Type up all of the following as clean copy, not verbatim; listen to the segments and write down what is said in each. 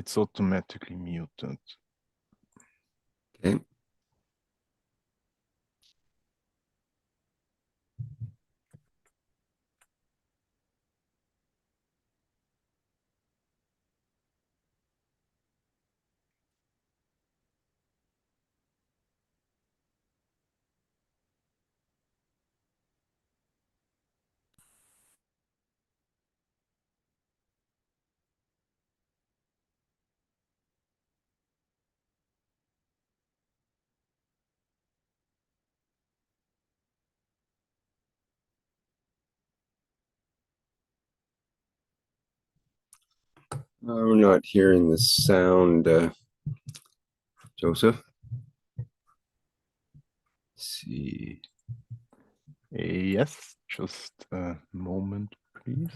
It's automatically muted. Okay. We're not hearing the sound, Joseph. Let's see. Yes, just a moment, please.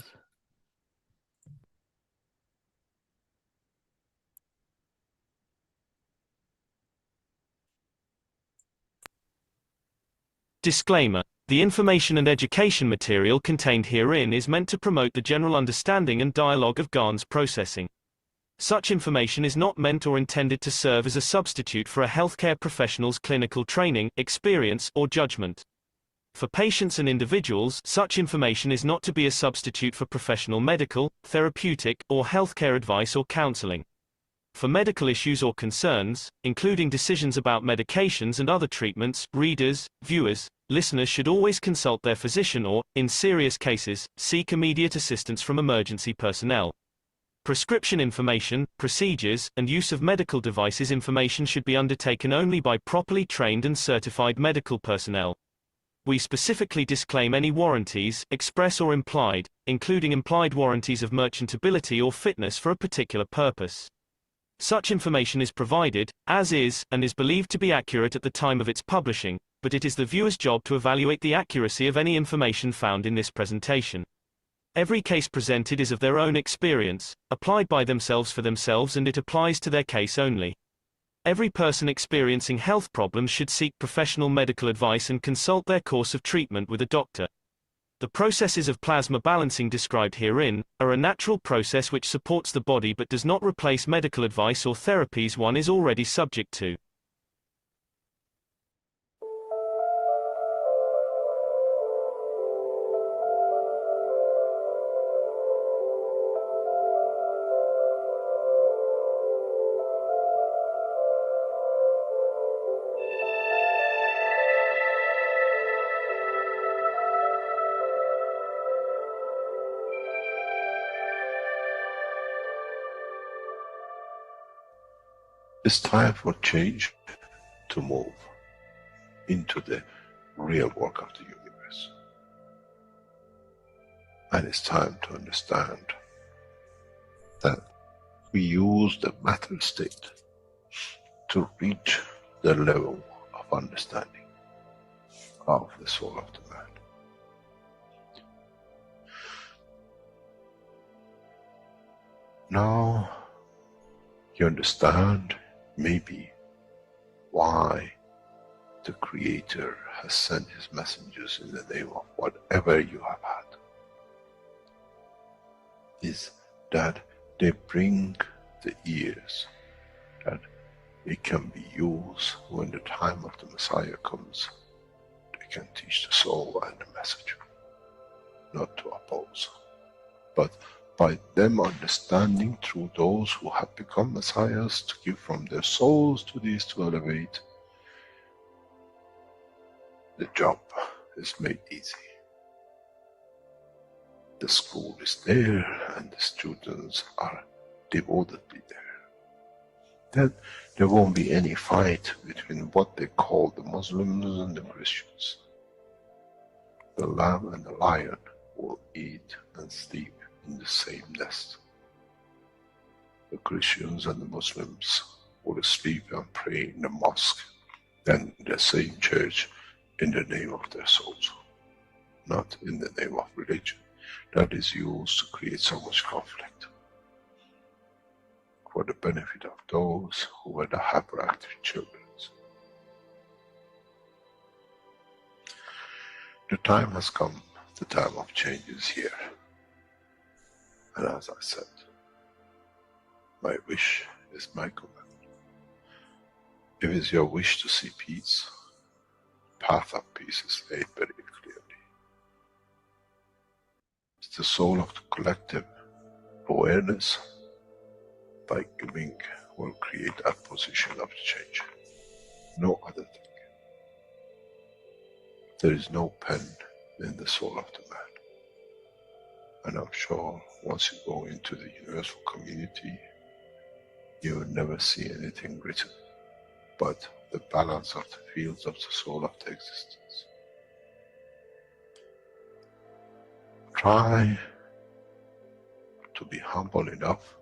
Disclaimer. The information and education material contained herein is meant to promote the general understanding and dialogue of GANs processing. Such information is not meant or intended to serve as a substitute for a healthcare professional's clinical training, experience, or judgment. For patients and individuals, such information is not to be a substitute for professional medical, therapeutic, or healthcare advice or counseling. For medical issues or concerns, including decisions about medications and other treatments, readers, viewers, listeners should always consult their physician or, in serious cases, seek immediate assistance from emergency personnel. Prescription information, procedures, and use of medical devices information should be undertaken only by properly trained and certified medical personnel. We specifically disclaim any warranties, express or implied, including implied warranties of merchantability or fitness for a particular purpose. Such information is provided, as is, and is believed to be accurate at the time of its publishing, but it is the viewer's job to evaluate the accuracy of any information found in this presentation. Every case presented is of their own experience, applied by themselves for themselves, and it applies to their case only. Every person experiencing health problems should seek professional medical advice and consult their course of treatment with a doctor. The processes of plasma balancing described herein are a natural process which supports the body but does not replace medical advice or therapies one is already subject to. It's time for change to move into the real work of the universe. And it's time to understand that we use the matter state to reach the level of understanding of the soul of the man. Now you understand maybe why the Creator has sent His messengers in the name of whatever you have had. Is that they bring the ears, that it can be used when the time of the Messiah comes. They can teach the soul and the message, not to oppose, but by them understanding through those who have become messiahs to give from their souls to these to elevate, the job is made easy. The school is there and the students are devotedly there. Then there won't be any fight between what they call the Muslims and the Christians. The lamb and the lion will eat and sleep in the same nest. The Christians and the Muslims will sleep and pray in the mosque and in the same church in the name of their souls, not in the name of religion. That is used to create so much conflict for the benefit of those who were the hyperactive children. The time has come, the time of change is here. And as I said, My wish is my command. If it's your wish to see peace, path of peace is laid very clearly. It's the soul of the collective awareness. By giving will create a position of change. No other thing. There is no pen in the soul of the man. And I'm sure once you go into the universal community, you will never see anything written but the balance of the fields of the soul of the existence. Try to be humble enough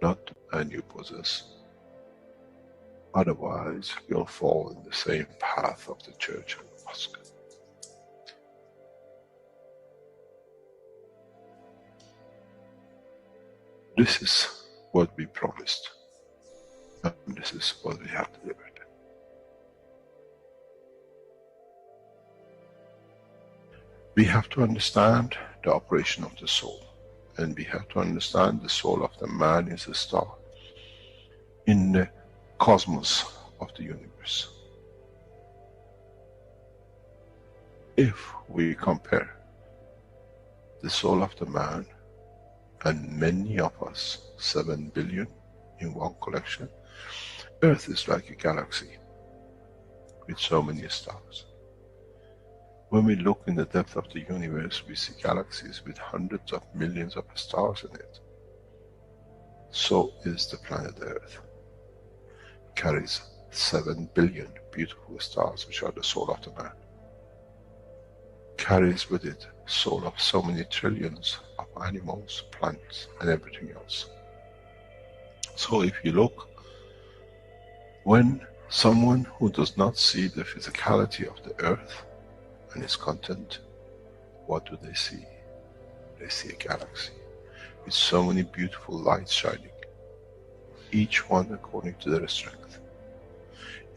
not to and you possess. Otherwise, you'll fall in the same path of the church and the mosque. This is what we promised, and this is what we have delivered. We have to understand the operation of the soul, and we have to understand the soul of the man is a star in the cosmos of the universe. If we compare the soul of the man and many of us, 7 billion in one collection, Earth is like a galaxy with so many stars. When we look in the depth of the universe, we see galaxies with hundreds of millions of stars in it. So is the planet Earth. It carries 7 billion beautiful stars, which are the soul of the man. Carries with it soul of so many trillions of animals, plants, and everything else. So if you look, when someone who does not see the physicality of the earth and its content, what do they see? They see a galaxy with so many beautiful lights shining, each one according to their strength,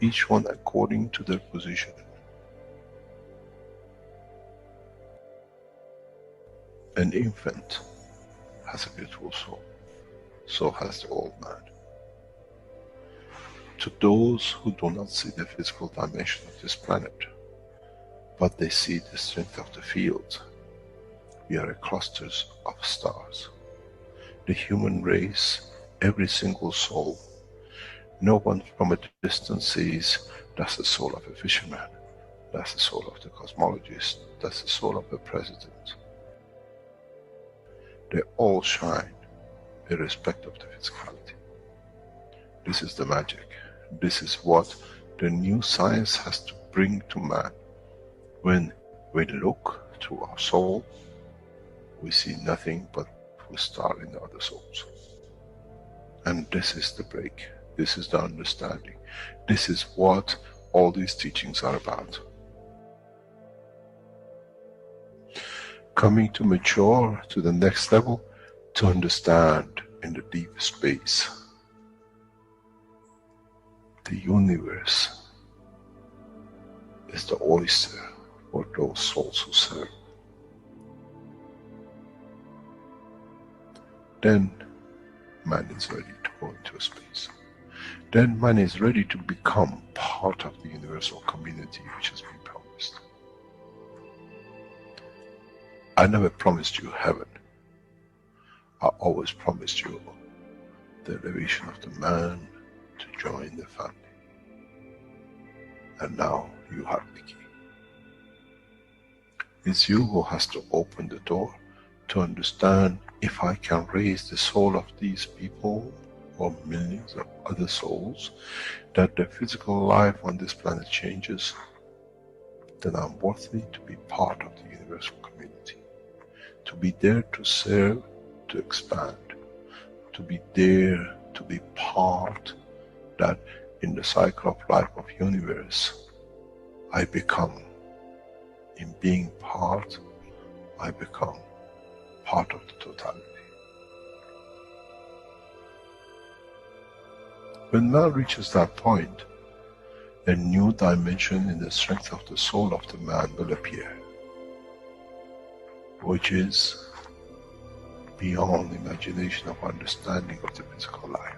each one according to their position. An infant has a beautiful soul, so has the old man. To those who do not see the physical dimension of this planet, but they see the strength of the field, we are clusters of stars. The human race, every single soul, no one from a distance sees that's the soul of a fisherman, that's the soul of the cosmologist, that's the soul of the president. They all shine, irrespective of the physicality. This is the magic. This is what the new science has to bring to man. When we look to our soul, we see nothing but a star in the other souls. And this is the break. This is the understanding. This is what all these teachings are about. Coming to mature to the next level, to understand in the deep space, the universe is the oyster for those souls who serve. Then man is ready to go into space. Then man is ready to become part of the universal community which has been promised. I never promised you heaven. I always promised you the elevation of the man to join the family. And now you have the key. It's you who has to open the door to understand, if I can raise the soul of these people or millions of other souls, that the physical life on this planet changes, then I'm worthy to be part of the universal community. To be there to serve, to expand, to be there, to be part, that in the cycle of life of universe, I become, in being part, I become part of the totality. When man reaches that point, a new dimension in the strength of the soul of the man will appear, which is beyond imagination of understanding of the physical life.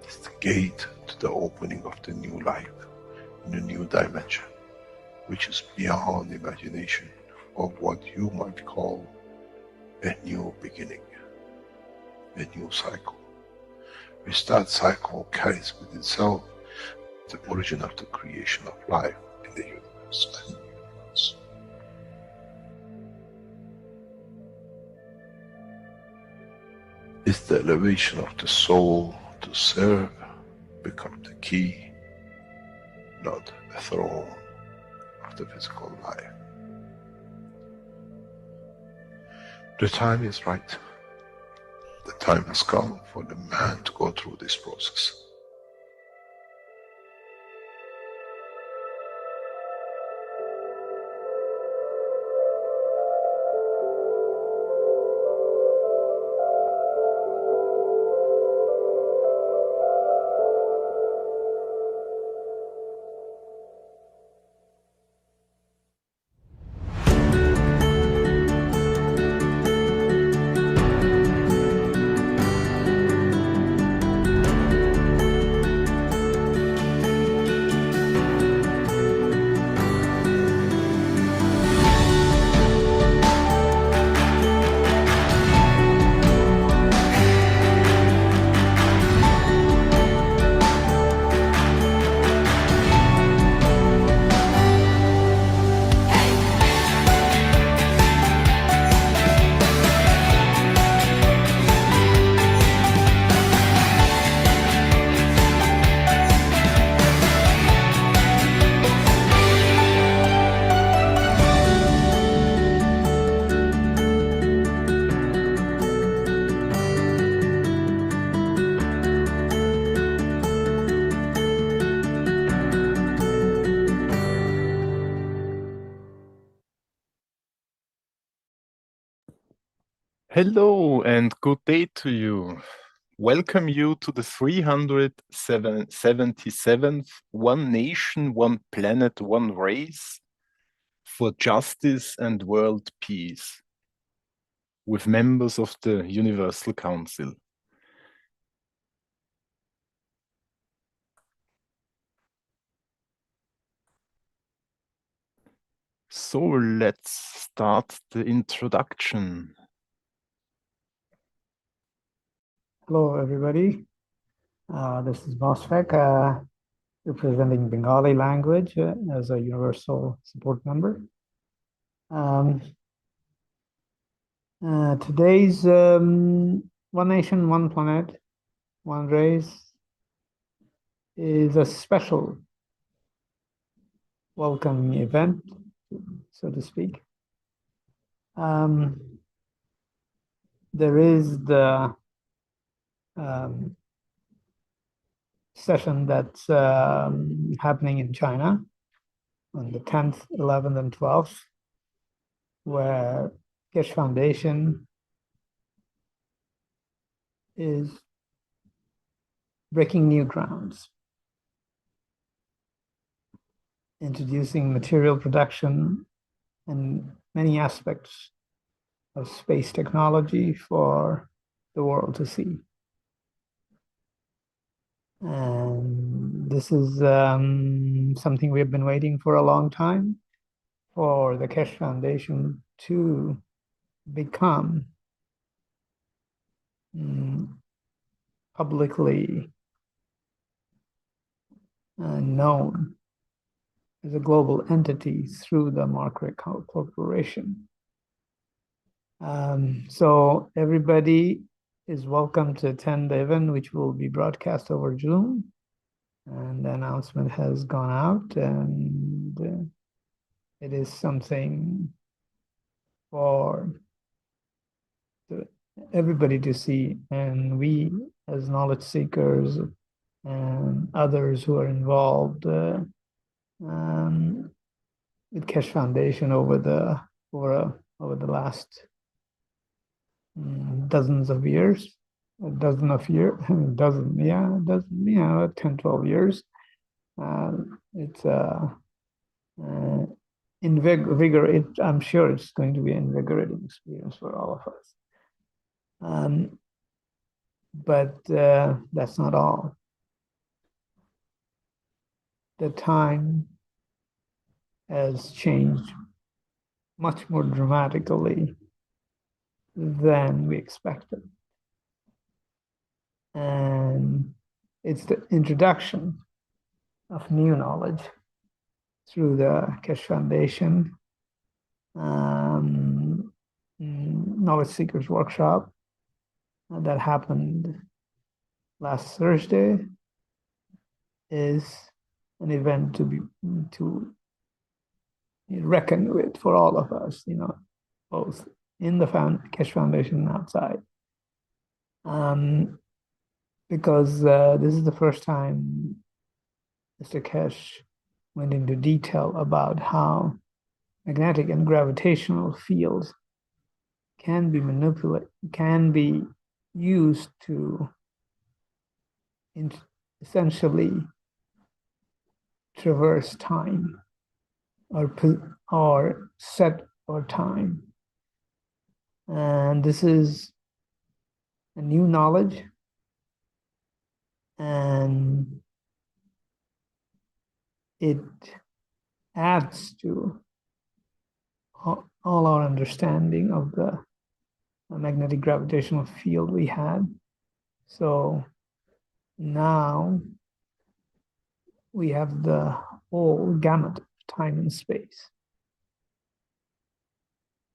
It's the gate to the opening of the new life in a new dimension, which is beyond imagination of what you might call a new beginning, a new cycle. Which that cycle carries with itself the origin of the creation of life in the universe and in the universe. It's the elevation of the soul to serve become the key, not a throne of the physical life. The time is right. The time has come for the man to go through this process. Hello and good day to you. Welcome you to the 377th One Nation, One Planet, One Race for Justice and World Peace with members of the Universal Council. So let's start the introduction. Hello, everybody. This is Mosfek, representing Bengali language as a universal support member. Today's One Nation, One Planet, One Race is a special welcoming event, so to speak. There is the session that's happening in China on the 10th, 11th, and 12th, where Keshe Foundation is breaking new grounds, introducing material production and many aspects of space technology for the world to see. And this is something we have been waiting for a long time, for the Keshe Foundation to become publicly known as a global entity through the Market Corporation. So everybody is welcome to attend the event, which will be broadcast over Zoom. And the announcement has gone out, and it is something for everybody to see. And we, as knowledge seekers and others who are involved with Keshe Foundation over the last dozens of years, 10, 12 years. It's invigorate. I'm sure it's going to be an invigorating experience for all of us. But that's not all. The time has changed much more dramatically than we expected. And it's the introduction of new knowledge through the Keshe Foundation Knowledge Seekers Workshop that happened last Thursday is an event to reckon with for all of us, both in the Keshe Foundation and outside. Because this is the first time Mr. Keshe went into detail about how magnetic and gravitational fields can be manipulated, can be used to essentially traverse time or set our time. And this is a new knowledge, and it adds to all our understanding of the magnetic gravitational field we had. So now we have the whole gamut of time and space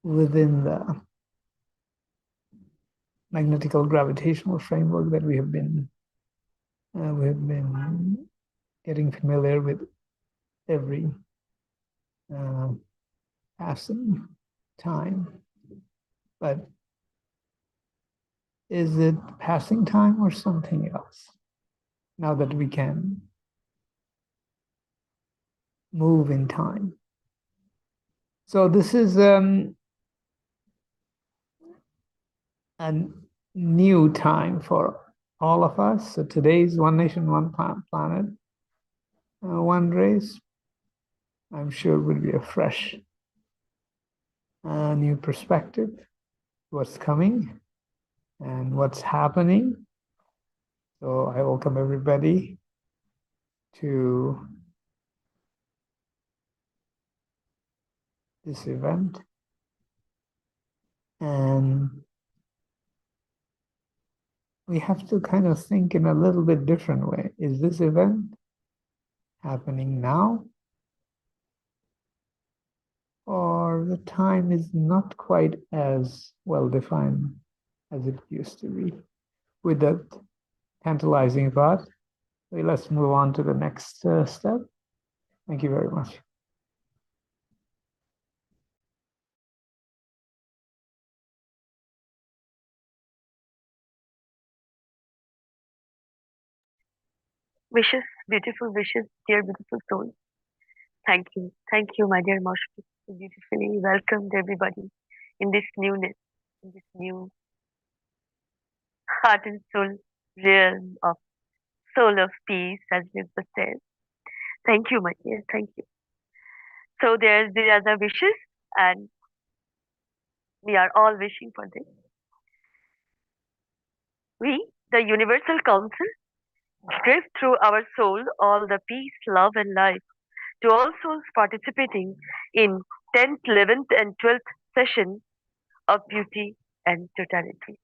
within the magnetical gravitational framework that we have been getting familiar with every passing time. But is it passing time or something else? Now that we can move in time. So this is a new time for all of us. So today's one nation, one planet, one race. I'm sure will be a fresh, new perspective. What's coming and what's happening. So I welcome everybody to this event. And we have to kind of think in a little bit different way. Is this event happening now? Or the time is not quite as well defined as it used to be? With that tantalizing thought, let's move on to the next step. Thank you very much. Wishes, beautiful wishes, dear beautiful soul. Thank you, my dear Maushki. Beautifully welcomed everybody in this newness, in this new heart and soul realm of soul of peace, as Vibha says. Thank you, my dear. Thank you. So there's the other wishes, and we are all wishing for this. We, the Universal Council, drift through our soul all the peace, love, and life to all souls participating in 10th, 11th, and 12th session of beauty and totality.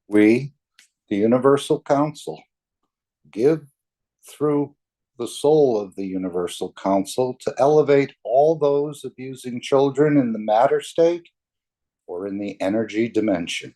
We, the Universal Council, give through the soul of the Universal Council to elevate all those abusing children in the matter state or in the energy dimension.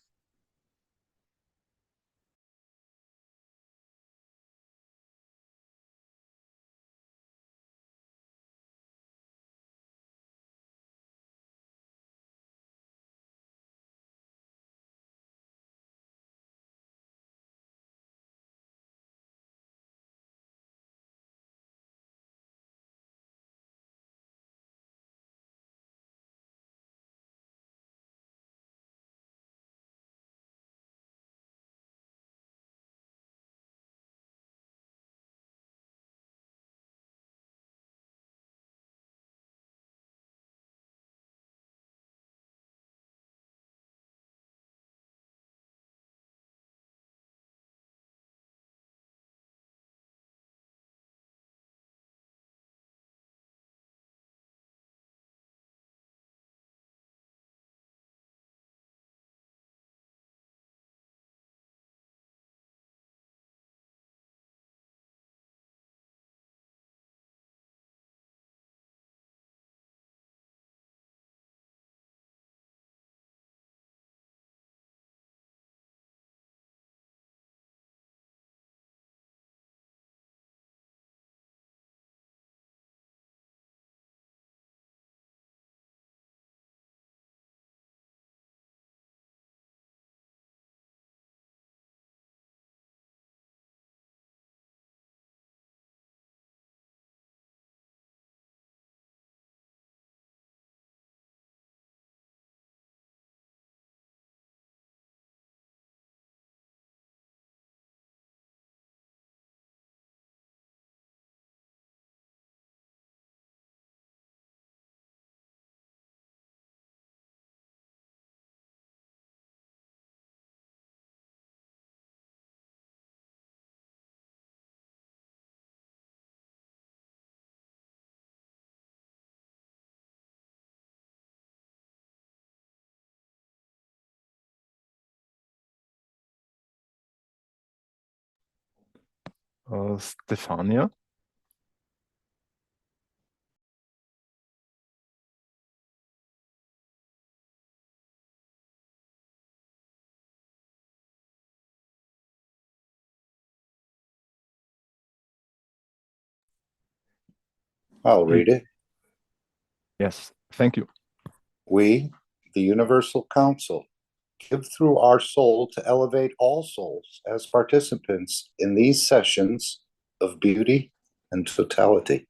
Stefania? I'll read it. Yes, thank you. We, the Universal Council, give through our soul to elevate all souls as participants in these sessions of beauty and totality.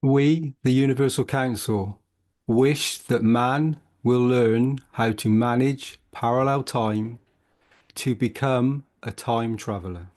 We, the Universal Council, wish that man will learn how to manage parallel time to become a time traveler.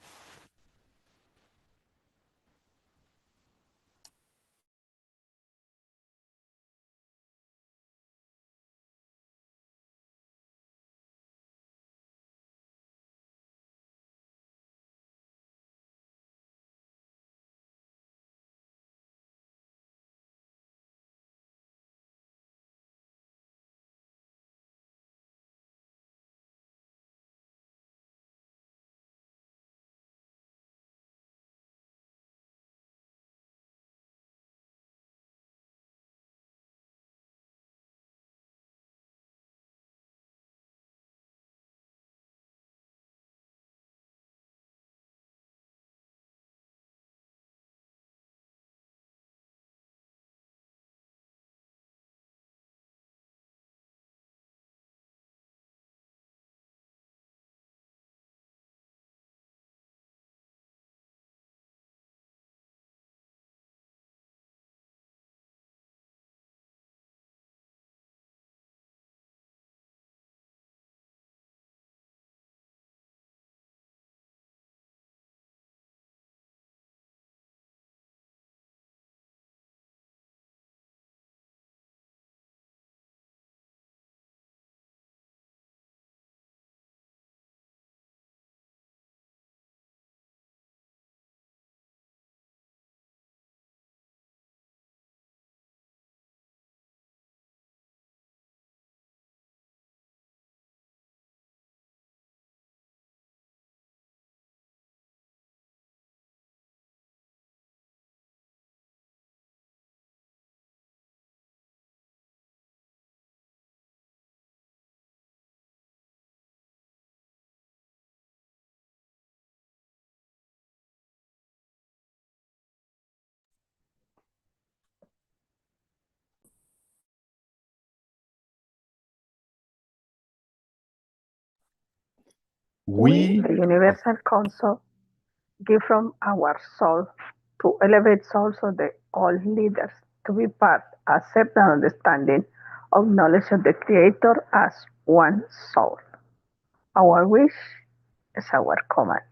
We, the Universal Council, give from our soul to elevate souls of the all leaders to be part, accept, and understanding of knowledge of the Creator as one soul. Our wish is our command.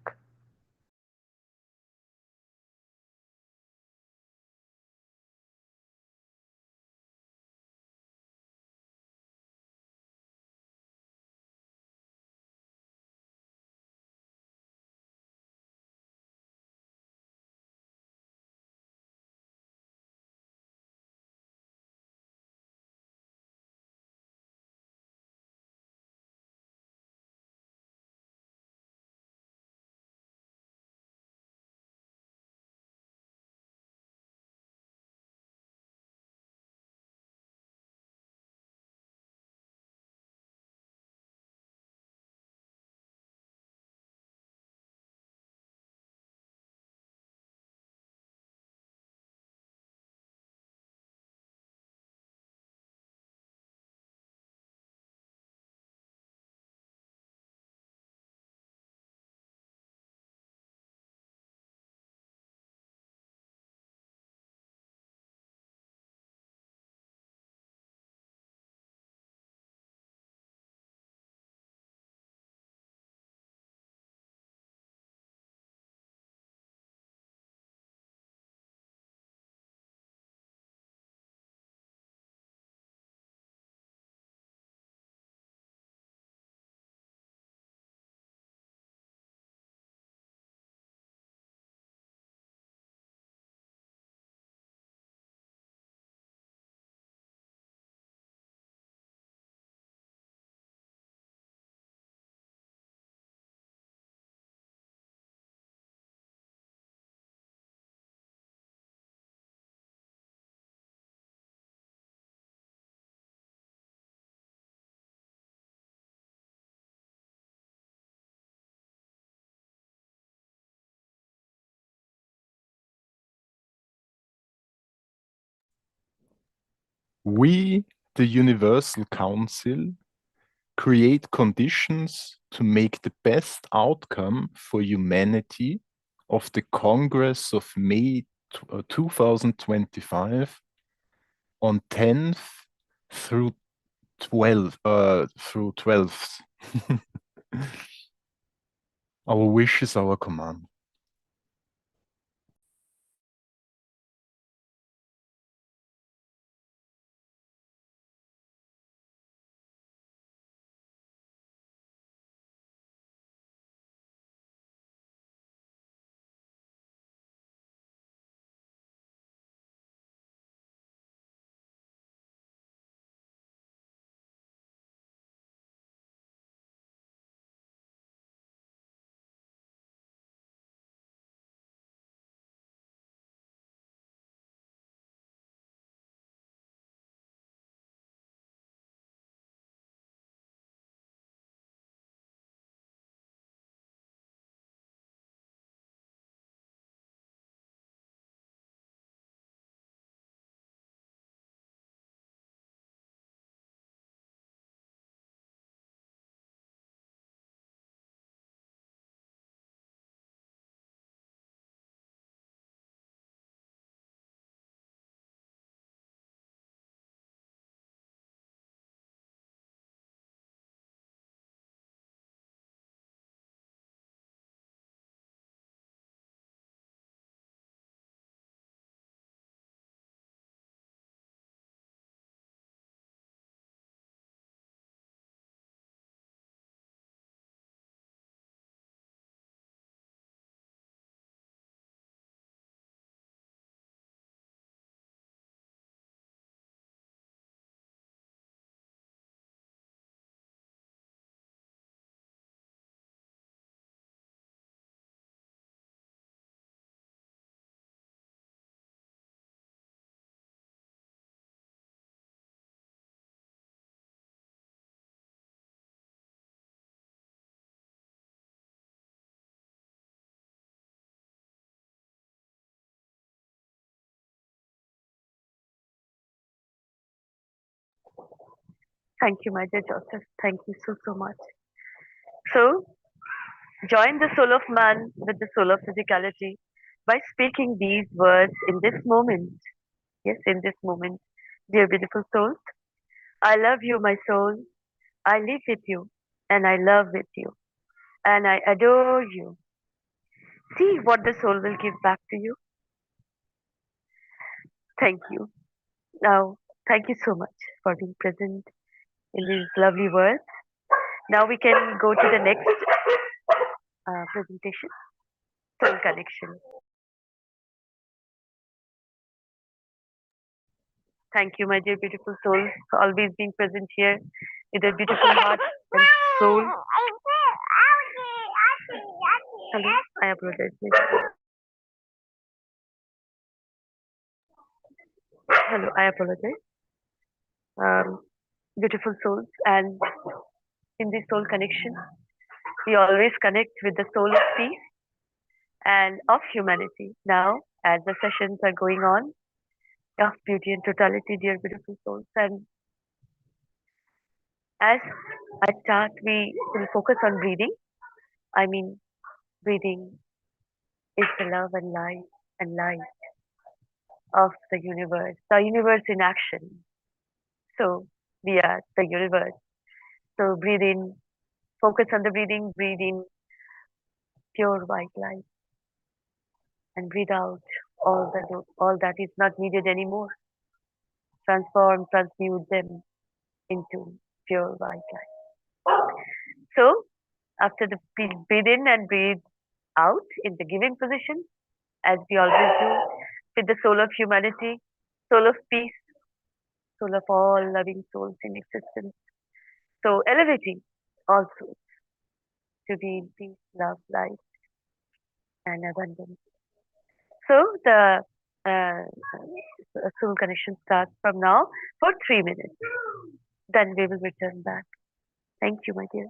we, the Universal Council, create conditions to make the best outcome for humanity of the Congress of May 2025 on 10th through 12th. Our wish is our command. Thank you, my dear Joseph. Thank you so much. So, join the soul of man with the soul of physicality by speaking these words in this moment. Yes, in this moment. Dear beautiful souls, I love you, my soul. I live with you, and I love with you, and I adore you. See what the soul will give back to you. Thank you. Now, thank you so much for being present in these lovely words. Now we can go to the next presentation, soul connection. Thank you, my dear beautiful soul, for always being present here with a beautiful heart and soul. Hello, I apologize. Hello, I apologize. Beautiful souls, and in this soul connection, we always connect with the soul of peace and of humanity. Now, as the sessions are going on, of beauty and totality, dear beautiful souls, and as I start, we will focus on breathing. I mean, breathing is the love and light of the universe in action. So, we are the universe. So, breathe in, focus on the breathing, breathe in pure white light, and breathe out all that is not needed anymore. Transform, transmute them into pure white light. So, after the breathe in and breathe out in the giving position, as we always do, with the soul of humanity, soul of peace, soul of all loving souls in existence. So, elevating all souls to be in peace, love, light, and abundance. So, the soul connection starts from now for 3 minutes. Then we will return back. Thank you, my dear.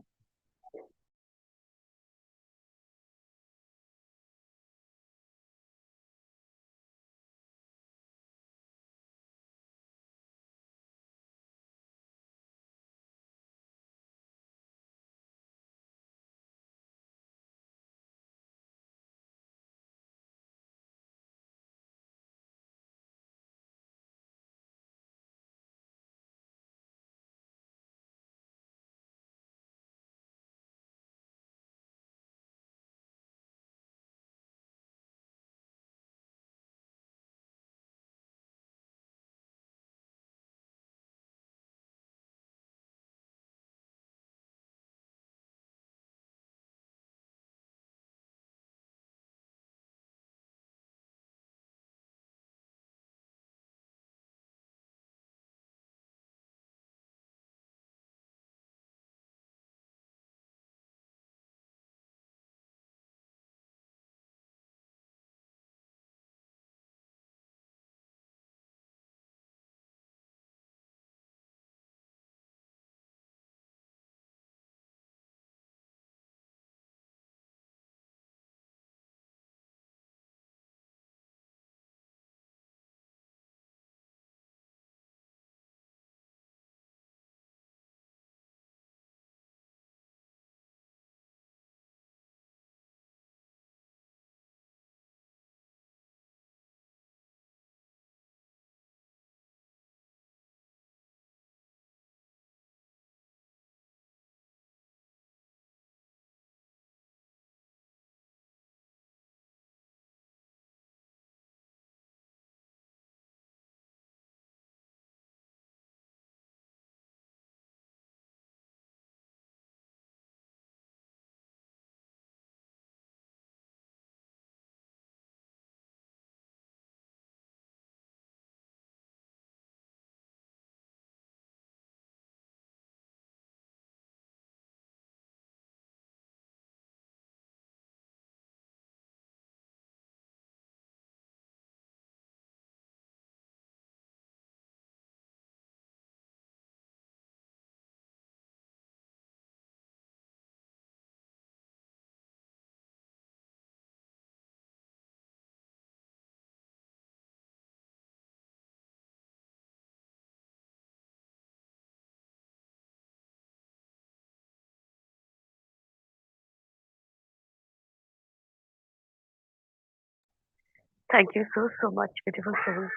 Thank you so much, beautiful souls.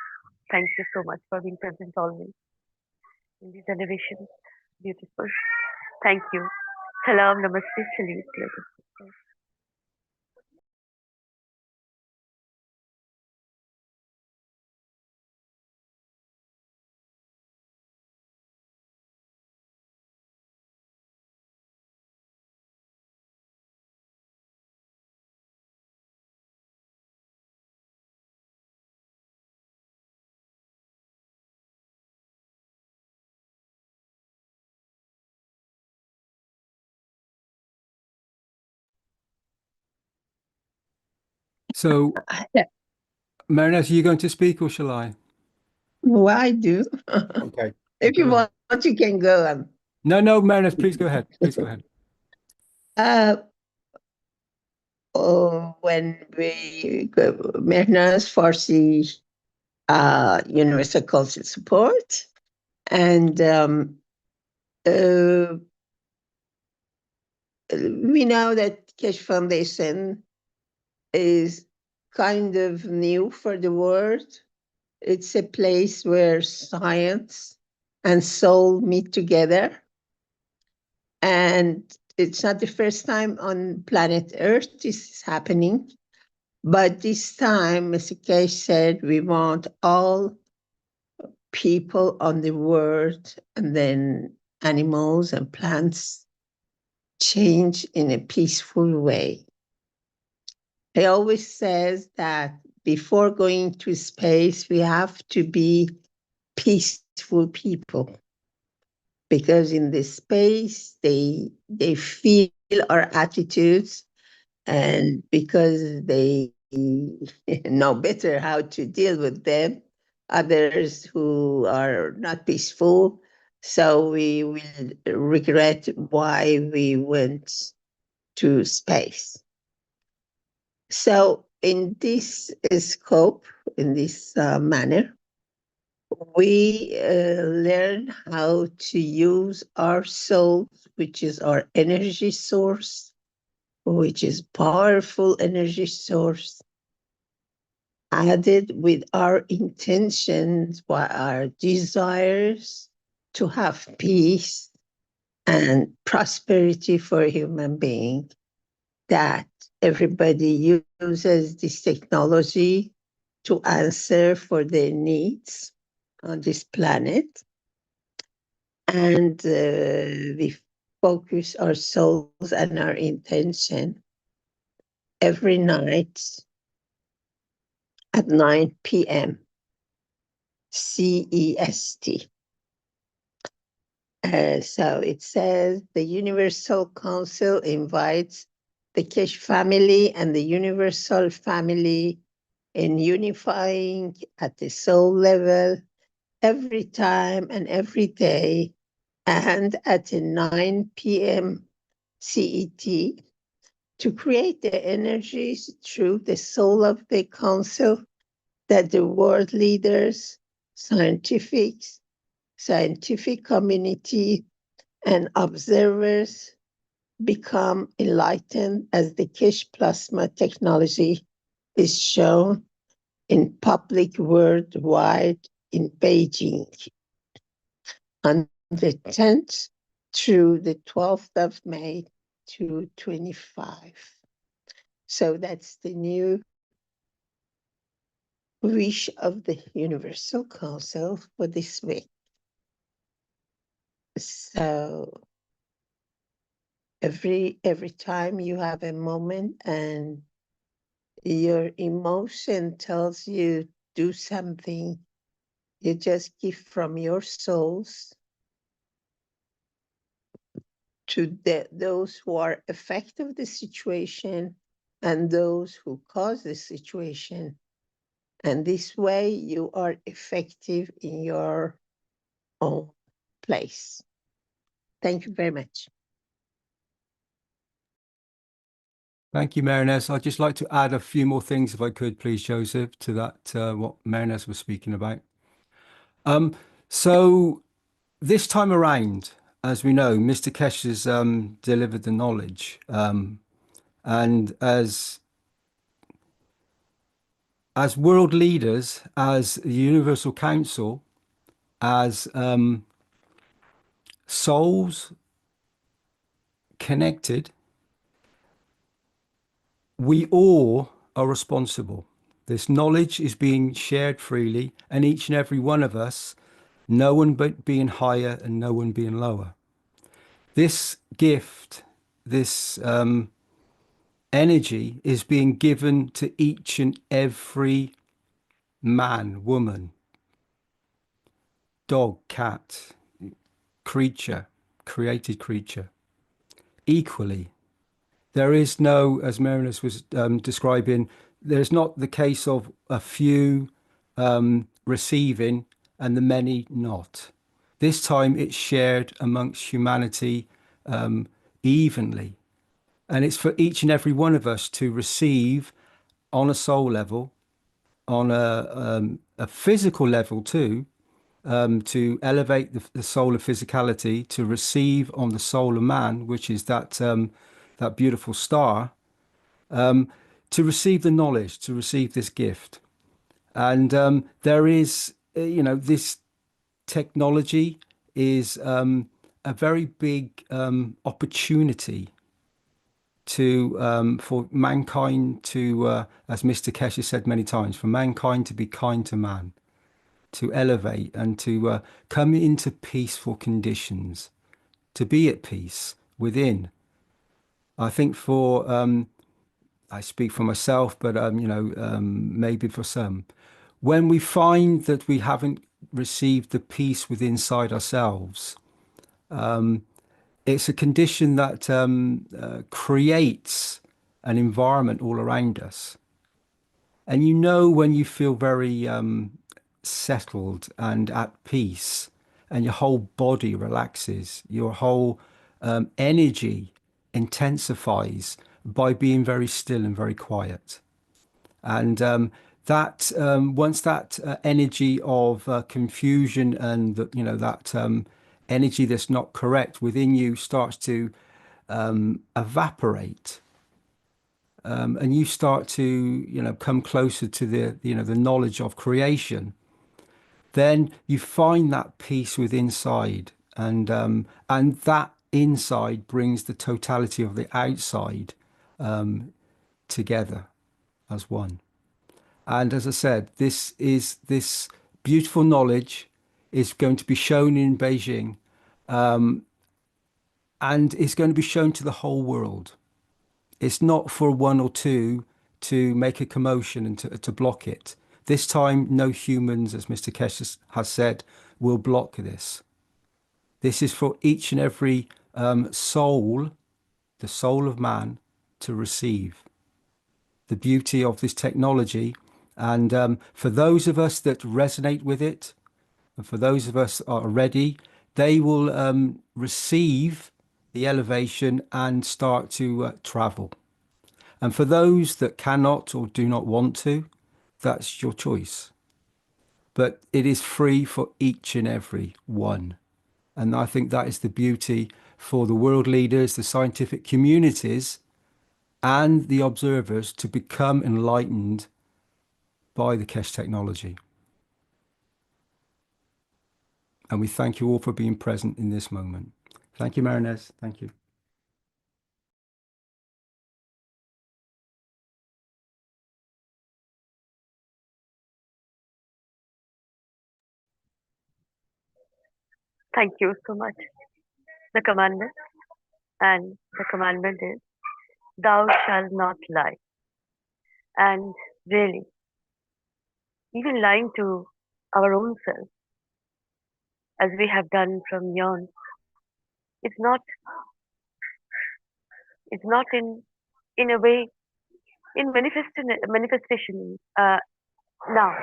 Thank you so much for being present always in these elevations. Beautiful. Thank you. Salam, namaste, salute, dear sisters. So, Marinette, are you going to speak or shall I? Well, I do. Okay. If you Go ahead. want, you can go on. No, Marinette, please go ahead. Please go ahead. When we Mehran's Farsi Universal Council support, and we know that Keshe Foundation is kind of new for the world. It's a place where science and soul meet together. And it's not the first time on planet Earth this is happening. But this time, Mr. Keshe said, we want all people on the world and then animals and plants change in a peaceful way. He always says that before going to space, we have to be peaceful people, because in the space, they feel our attitudes, and because they know better how to deal with them, others who are not peaceful. So we will regret why we went to space. So in this scope, in this manner, we learn how to use our soul, which is our energy source, which is powerful energy source, added with our intentions, our desires to have peace and prosperity for a human being, that everybody uses this technology to answer for their needs on this planet. And we focus our souls and our intention every night at 9 p.m. CEST. So it says the Universal Council invites the Keshe family and the Universal family in unifying at the soul level every time and every day, and at 9 p.m. CET, to create the energies through the soul of the council that the world leaders, scientific community, and observers become enlightened as the Keshe plasma technology is shown in public worldwide in Beijing on the 10th through the 12th of May 2025. So that's the new wish of the Universal Council for this week. So every time you have a moment and your emotion tells you do something, you just give from your souls to those who are affected of the situation and those who cause the situation. And this way you are effective in your own place. Thank you very much. Thank you, Marinette. I'd just like to add a few more things, if I could, please, Joseph, to that, what Marinette was speaking about. So this time around, as we know, Mr. Keshe has delivered the knowledge. And as as world leaders, as the Universal Council, as souls connected, we all are responsible. This knowledge is being shared freely, and each and every one of us, no one but being higher and no one being lower. This gift, this energy is being given to each and every man, woman, dog, cat, creature, created creature, equally. There is no, as Mehran was describing, there's not the case of a few receiving and the many not. This time it's shared amongst humanity evenly. And it's for each and every one of us to receive on a soul level, on a physical level too, to elevate the soul of physicality, to receive on the soul of man, which is that that beautiful star, to receive the knowledge, to receive this gift. And there is, this technology is a very big opportunity to for mankind to, as Mr. Keshe said many times, for mankind to be kind to man, to elevate and to come into peaceful conditions, to be at peace within. I think for, I speak for myself, but maybe for some, when we find that we haven't received the peace within inside ourselves, it's a condition that creates an environment all around us. And when you feel very settled and at peace, and your whole body relaxes, your whole energy intensifies by being very still and very quiet. And that once that energy of confusion and that energy that's not correct within you starts to evaporate, and you start to come closer to the knowledge of creation, then you find that peace within inside, and that inside brings the totality of the outside together as one. And as I said, this beautiful knowledge is going to be shown in Beijing, and it's going to be shown to the whole world. It's not for one or two to make a commotion and to block it. This time, no humans, as Mr. Keshe has said, will block this. This is for each and every soul, the soul of man, to receive the beauty of this technology. And for those of us that resonate with it, and for those of us that are ready, they will receive the elevation and start to travel. And for those that cannot or do not want to, that's your choice. But it is free for each and every one. And I think that is the beauty for the world leaders, the scientific communities, and the observers to become enlightened by the Keshe technology. And we thank you all for being present in this moment. Thank you, Mehran. Thank you. Thank you so much. The commandment, and the commandment is, thou shalt not lie. And really, even lying to our own self, as we have done from yon, it's not in a way in manifestation. Now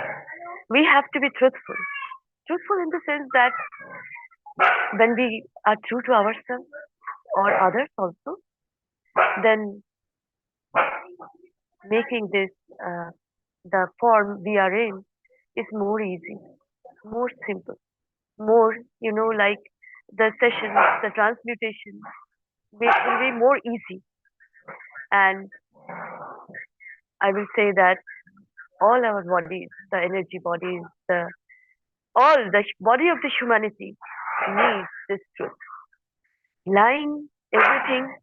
we have to be truthful in the sense that when we are true to ourselves or others also, then making this the form we are in is more easy, more simple, more, like the sessions, the transmutation will be more easy. And I will say that all our bodies, the energy bodies, all the body of the humanity needs this truth. Lying everything,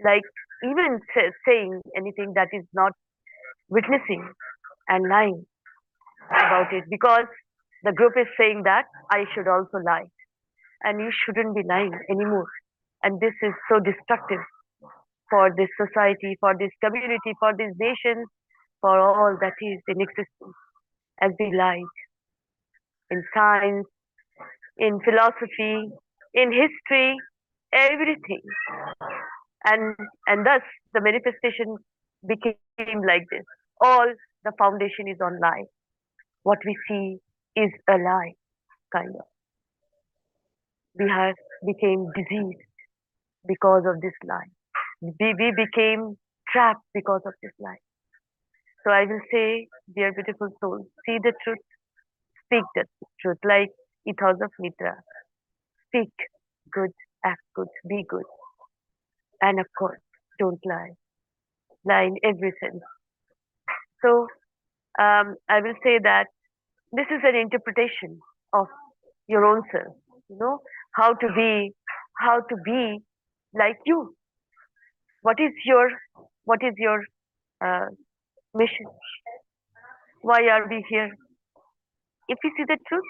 like even saying anything that is not witnessing and lying about it, because the group is saying that I should also lie, and you shouldn't be lying anymore. And this is so destructive for this society, for this community, for this nation, for all that is in existence. As we lied in science, in philosophy, in history, everything. And thus the manifestation became like this. All the foundation is on lie. What we see is a lie, kind of. We have became diseased because of this lie. We became trapped because of this lie. So I will say, dear beautiful souls, see the truth, speak the truth, like ethos of Mitra. Speak good, act good, be good. And of course, don't lie. Lie in every sense. So I will say that this is an interpretation of your own self, you know, how to be like you. What is your mission? Why are we here? If we see the truth,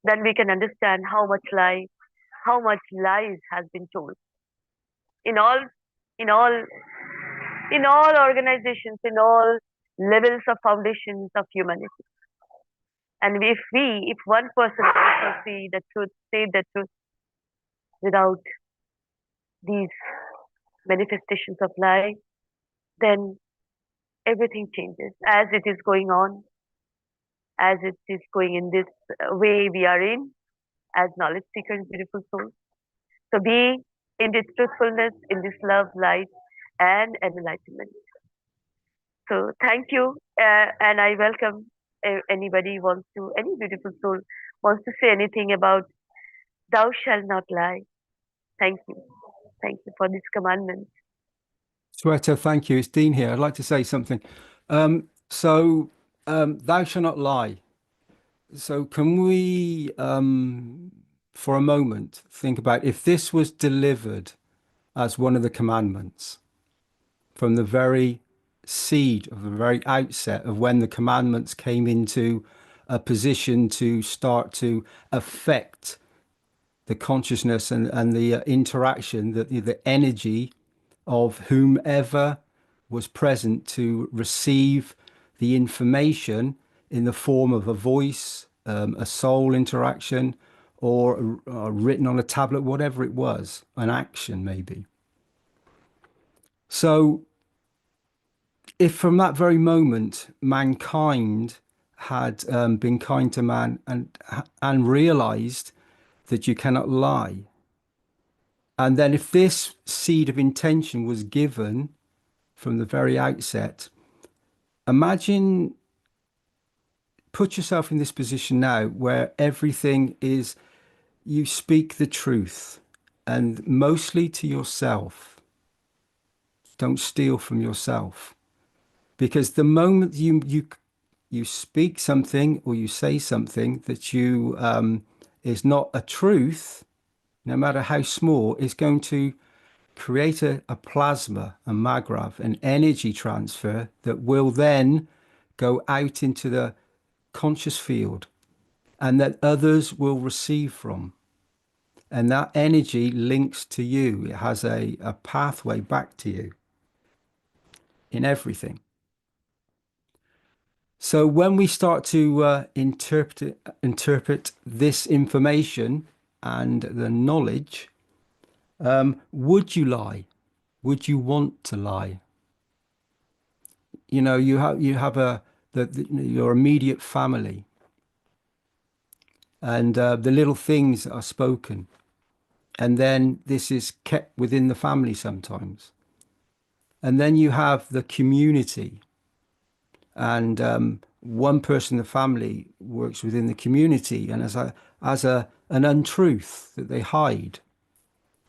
then we can understand how much lies has been told in all organizations, in all levels of foundations of humanity. And if one person also see the truth, say the truth without these manifestations of lie, then everything changes as it is going on, as it is going in this way we are in, as knowledge seekers, beautiful souls. So be in this truthfulness, in this love, light, and enlightenment. So thank you, and I welcome any beautiful soul wants to say anything about thou shalt not lie. Thank you for this commandment. Shweta, thank you. It's Dean here. I'd like to say something. Thou shalt not lie. So can we, for a moment, think about if this was delivered as one of the commandments from the very seed of the very outset of when the commandments came into a position to start to affect the consciousness and the interaction, the energy of whomever was present to receive the information in the form of a voice, a soul interaction, or written on a tablet, whatever it was, an action maybe. So if from that very moment mankind had been kind to man and realized that you cannot lie, and then if this seed of intention was given from the very outset, imagine, put yourself in this position now where everything is, you speak the truth, and mostly to yourself. Don't steal from yourself. Because the moment you speak something or you say something that you is not a truth, no matter how small, is going to create a plasma, a magrav, an energy transfer that will then go out into the conscious field and that others will receive from. And that energy links to you. It has a pathway back to you in everything. So when we start to interpret this information and the knowledge, would you lie? Would you want to lie? You know, you have your immediate family, and the little things that are spoken, and then this is kept within the family sometimes, and then you have the community, and one person in the family works within the community and as an untruth that they hide,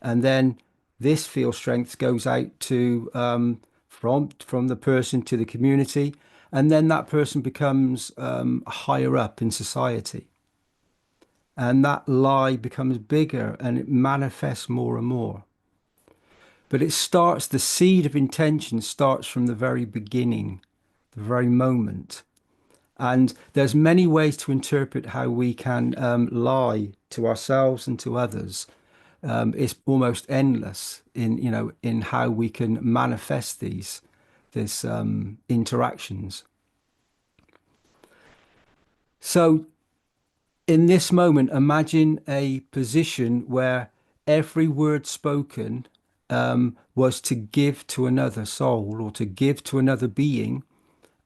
and then this field strength goes out to from the person to the community, And then that person becomes higher up in society. And that lie becomes bigger and it manifests more and more. But it starts, the seed of intention starts from the very beginning, the very moment. And there's many ways to interpret how we can lie to ourselves and to others. It's almost endless in how we can manifest these interactions. So in this moment, imagine a position where every word spoken was to give to another soul or to give to another being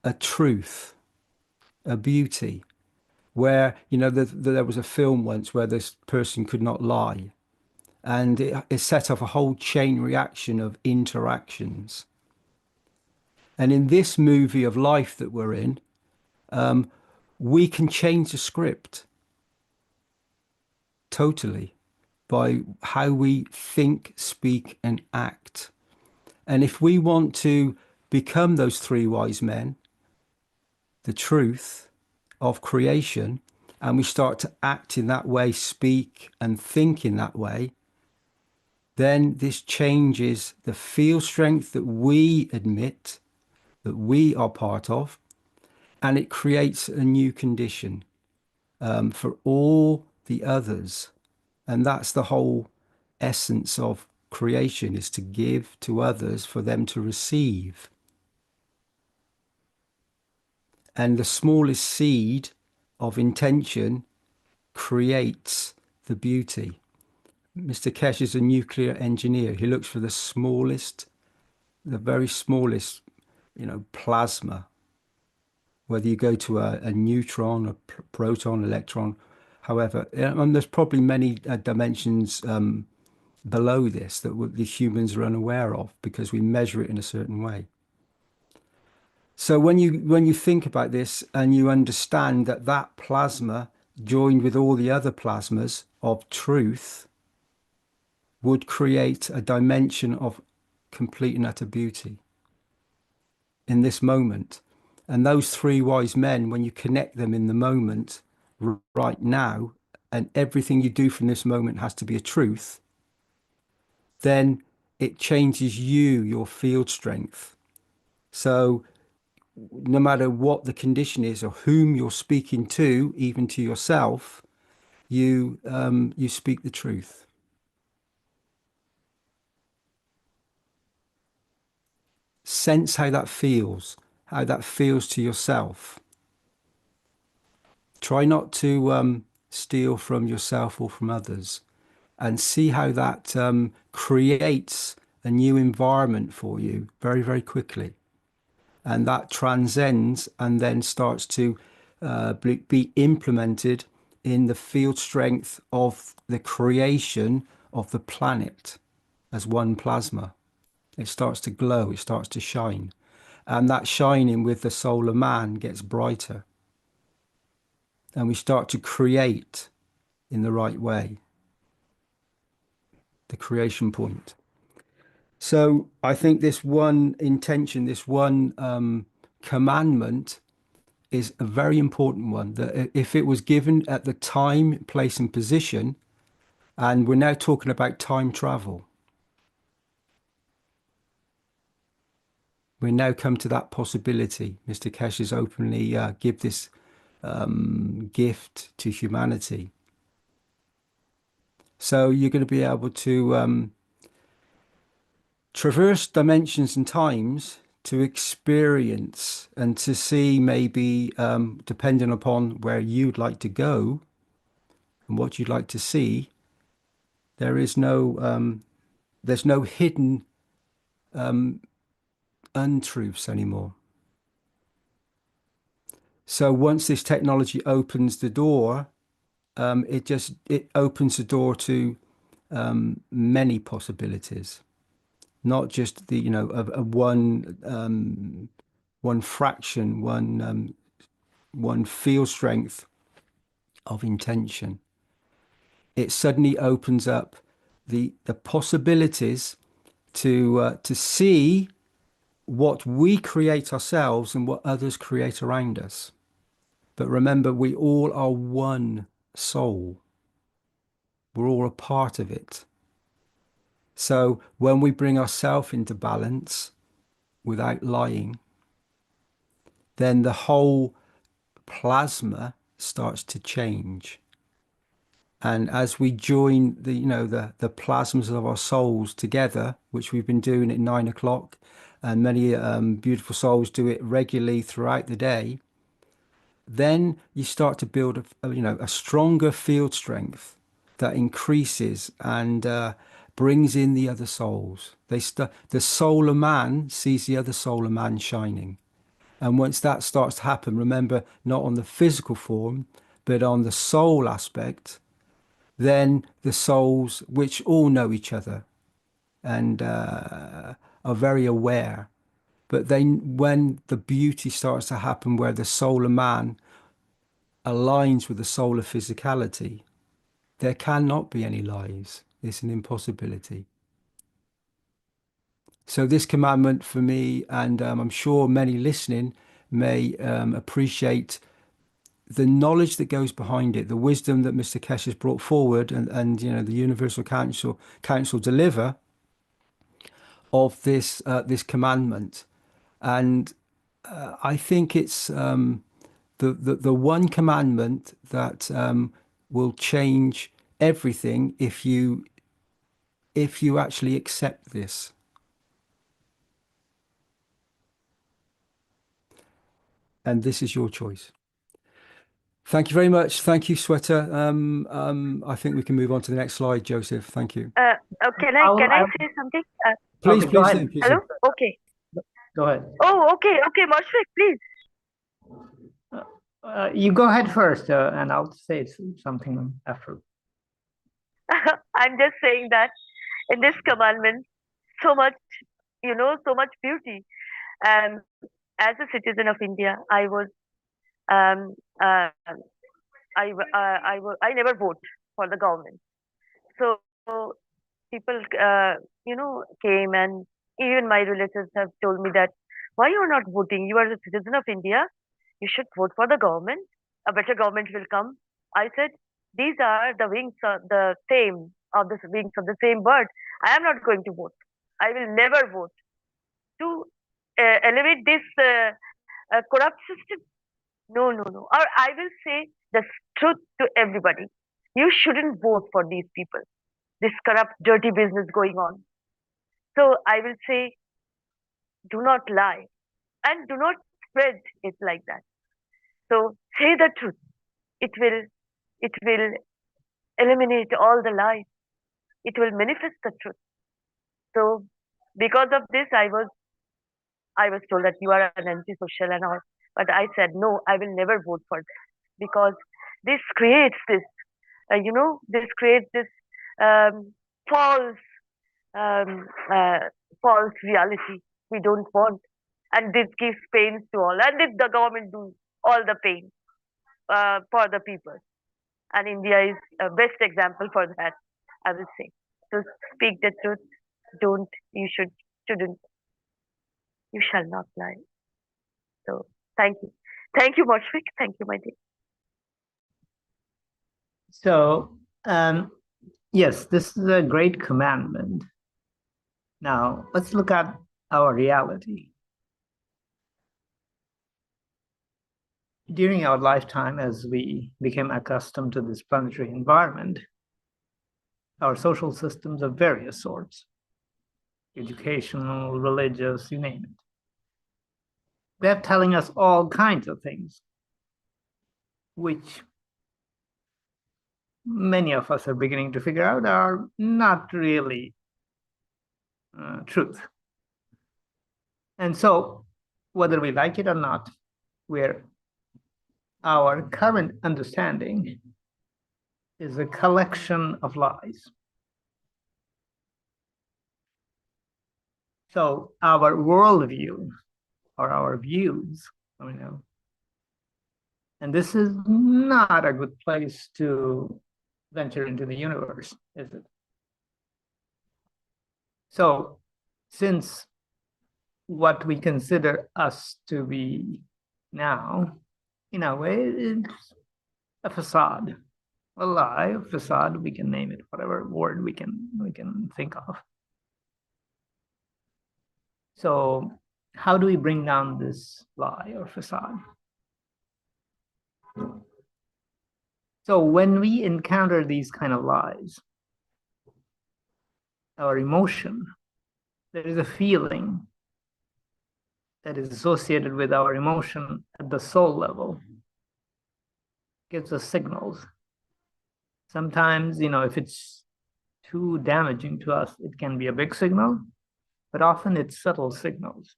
a truth, a beauty, where, there was a film once where this person could not lie. And it set off a whole chain reaction of interactions. And in this movie of life that we're in, we can change the script totally by how we think, speak, and act. And if we want to become those three wise men, the truth of creation, and we start to act in that way, speak and think in that way, then this changes the field strength that we admit that we are part of, and it creates a new condition for all the others. And that's the whole essence of creation, is to give to others for them to receive. And the smallest seed of intention creates the beauty. Mr. Keshe is a nuclear engineer. He looks for the very smallest, plasma. Whether you go to a neutron, a proton, electron, however, and there's probably many dimensions below this that the humans are unaware of because we measure it in a certain way. So when you think about this and you understand that plasma joined with all the other plasmas of truth would create a dimension of complete and utter beauty in this moment. And those three wise men, when you connect them in the moment right now, and everything you do from this moment has to be a truth, then it changes your field strength. So no matter what the condition is or whom you're speaking to, even to yourself, you speak the truth. Sense how that feels to yourself. Try not to steal from yourself or from others, and see how that creates a new environment for you very, very quickly. And that transcends and then starts to be implemented in the field strength of the creation of the planet as one plasma. It starts to glow, it starts to shine. And that shining with the soul of man gets brighter. And we start to create in the right way, the creation point. So I think this one intention, this one commandment is a very important one, that if it was given at the time, place and position, and we're now talking about time travel, we now come to that possibility. Mr. Keshe has openly give this gift to humanity. So you're going to be able to traverse dimensions and times to experience and to see, maybe depending upon where you'd like to go and what you'd like to see, there's no hidden untruths anymore. So once this technology opens the door, it opens the door to many possibilities, not just the one fraction, one field strength of intention. It suddenly opens up the possibilities to see what we create ourselves and what others create around us. But remember, we all are one soul. We're all a part of it. So when we bring ourselves into balance without lying, then the whole plasma starts to change. And as we join the, the plasmas of our souls together, which we've been doing at 9 o'clock, and many beautiful souls do it regularly throughout the day, then you start to build a stronger field strength that increases and brings in the other souls. The soul of man sees the other soul of man shining. And once that starts to happen, remember, not on the physical form, but on the soul aspect, then the souls, which all know each other and are very aware, but then when the beauty starts to happen where the soul of man aligns with the soul of physicality, there cannot be any lies. It's an impossibility. So this commandment for me, and I'm sure many listening may appreciate the knowledge that goes behind it, the wisdom that Mr. Keshe has brought forward, and the Universal Council deliver of this commandment. And I think it's the one commandment that will change everything if you actually accept this. And this is your choice. Thank you very much. Thank you, Sweta. I think we can move on to the next slide, Joseph. Thank you. Can I say something? Please, okay, go please, ahead. please. Hello? Okay. Go ahead. Oh, okay, Mashfiq, please. You go ahead first, and I'll say something after. I'm just saying that in this commandment, so much, so much beauty. As a citizen of India, I was, I never vote for the government. So people, came, and even my relatives have told me that, why you are not voting? You are a citizen of India. You should vote for the government. A better government will come. I said, these are the wings of the same, of the wings of the same bird. I am not going to vote. I will never vote to elevate this corrupt system. No. Or I will say the truth to everybody. You shouldn't vote for these people. This corrupt, dirty business going on. So I will say, do not lie and do not spread it like that. So say the truth. It will eliminate all the lies. It will manifest the truth. So because of this, I was told that you are an anti-social and all. But I said, no, I will never vote for this, because this creates this, false, false reality we don't want. And this gives pains to all. And did the government do all the pain for the people? And India is a best example for that, I will say. So speak the truth. Shouldn't, you shall not lie. So thank you. Thank you, Mashfiq. Thank you, my dear. So, yes, this is a great commandment. Now, let's look at our reality. During our lifetime, as we became accustomed to this planetary environment, our social systems of various sorts, educational, religious, you name it, they're telling us all kinds of things, which many of us are beginning to figure out are not really truth. And so, whether we like it or not, our current understanding is a collection of lies. So our worldview, or our views, and this is not a good place to venture into the universe, is it? So since what we consider us to be now, in a way, is a facade, a lie, a facade. We can name it whatever word we can think of. So, how do we bring down this lie or facade? So, when we encounter these kind of lies, our emotion, there is a feeling that is associated with our emotion at the soul level, gives us signals. Sometimes, if it's too damaging to us, it can be a big signal, but often it's subtle signals.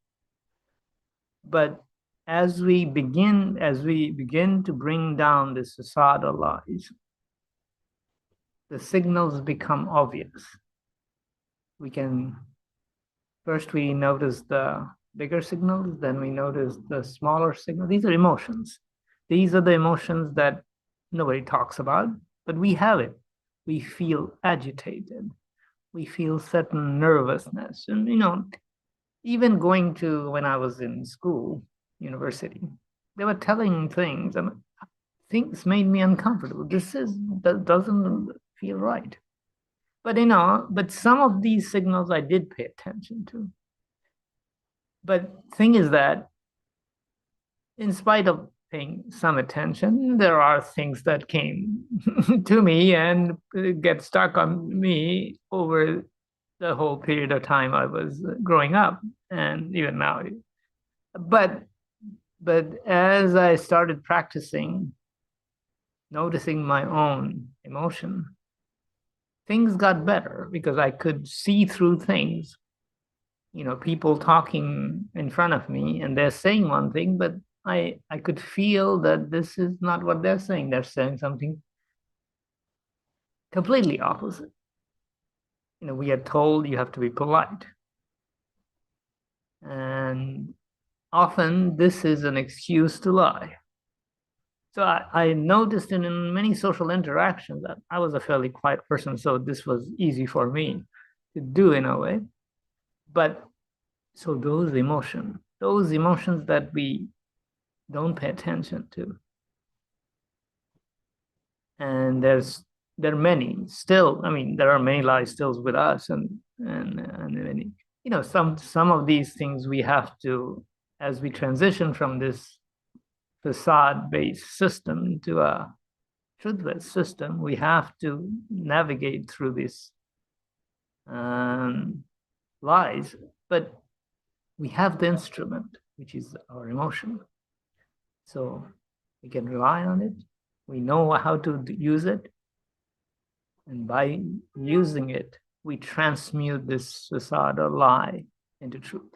But as we begin to bring down this facade of lies, the signals become obvious. First we notice the bigger signals, then we notice the smaller signals. These are emotions. These are the emotions that nobody talks about, but we have it. We feel agitated. We feel certain nervousness. And, even going to, when I was in school, university, they were telling things, and things made me uncomfortable. That doesn't feel right. But some of these signals I did pay attention to. But thing is that in spite of paying some attention, there are things that came to me and get stuck on me over the whole period of time I was growing up, and even now. But as I started practicing, noticing my own emotion, things got better because I could see through things. People talking in front of me and they're saying one thing, but I could feel that this is not what they're saying. They're saying something completely opposite. We are told you have to be polite. And often this is an excuse to lie. So I noticed in many social interactions that I was a fairly quiet person, so this was easy for me to do in a way. But so those emotions that we don't pay attention to, and there are many still. There are many lies still with us, and many, some of these things we have to, as we transition from this facade-based system to a truth-based system, we have to navigate through these lies. But we have the instrument, which is our emotion. So we can rely on it. We know how to use it. And by using it, we transmute this facade or lie into truth.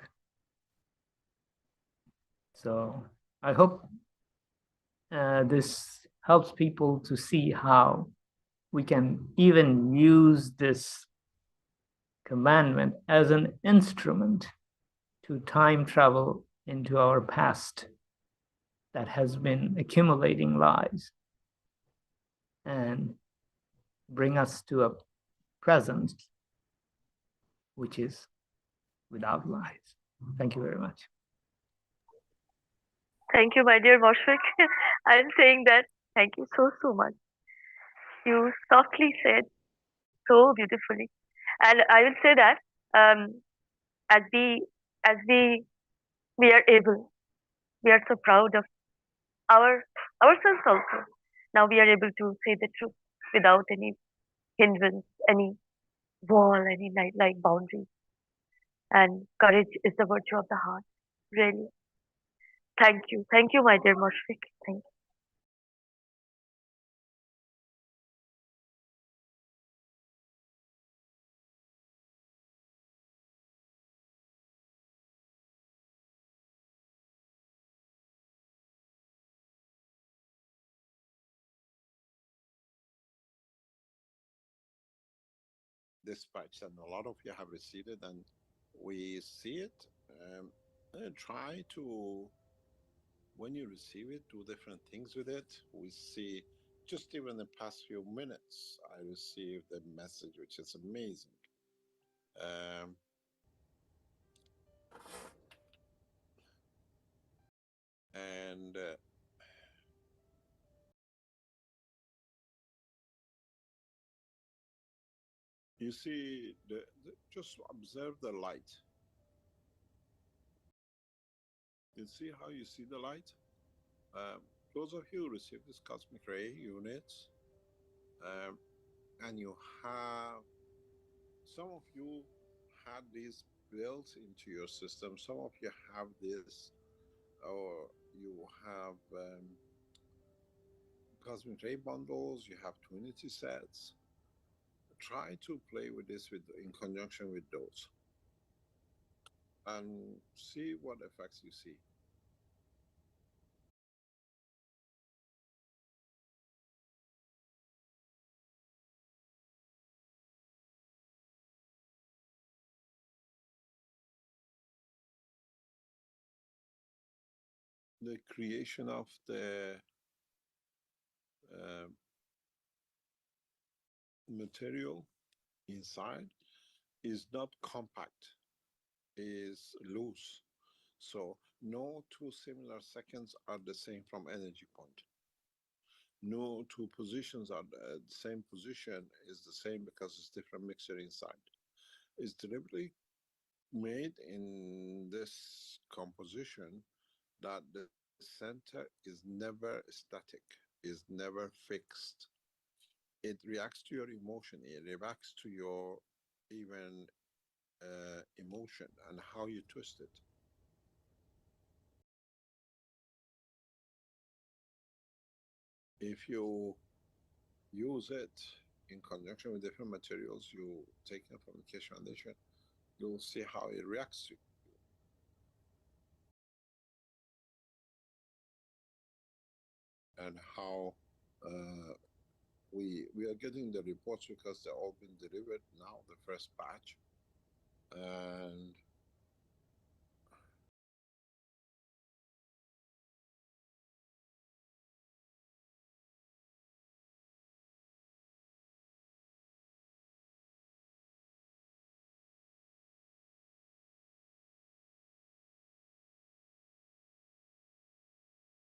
So I hope this helps people to see how we can even use this commandment as an instrument to time travel into our past that has been accumulating lies and bring us to a present which is without lies. Thank you very much. Thank you, my dear Moshfik. I'm saying that thank you so much. You softly said so beautifully. And I will say that as we are able, we are so proud of ourselves also. Now we are able to say the truth without any hindrance, any wall, any like boundary. And courage is the virtue of the heart. Really. Thank you, my dear Moshfik. Thank you. Dispatch, and a lot of you have received it, and we see it. Try to, when you receive it, do different things with it. We see, just even the past few minutes, I received a message which is amazing. And you see, just observe the light. You see how you see the light? Those of you who receive this cosmic ray units, and you have, some of you had this built into your system, some of you have this, or you have cosmic ray bundles, you have Trinity sets. Try to play with this in conjunction with those, and see what effects you see. The creation of the material inside is not compact, is loose. So no two similar seconds are the same from energy point. No two positions are the same position is the same because it's different mixture inside. It's deliberately made in this composition that the center is never static, is never fixed. It reacts to your emotion, it reacts to your even emotion and how you twist it. If you use it in conjunction with different materials you take it from the Keshe Foundation, you'll see how it reacts to you. And how we are getting the reports because they're all been delivered now, the first batch. And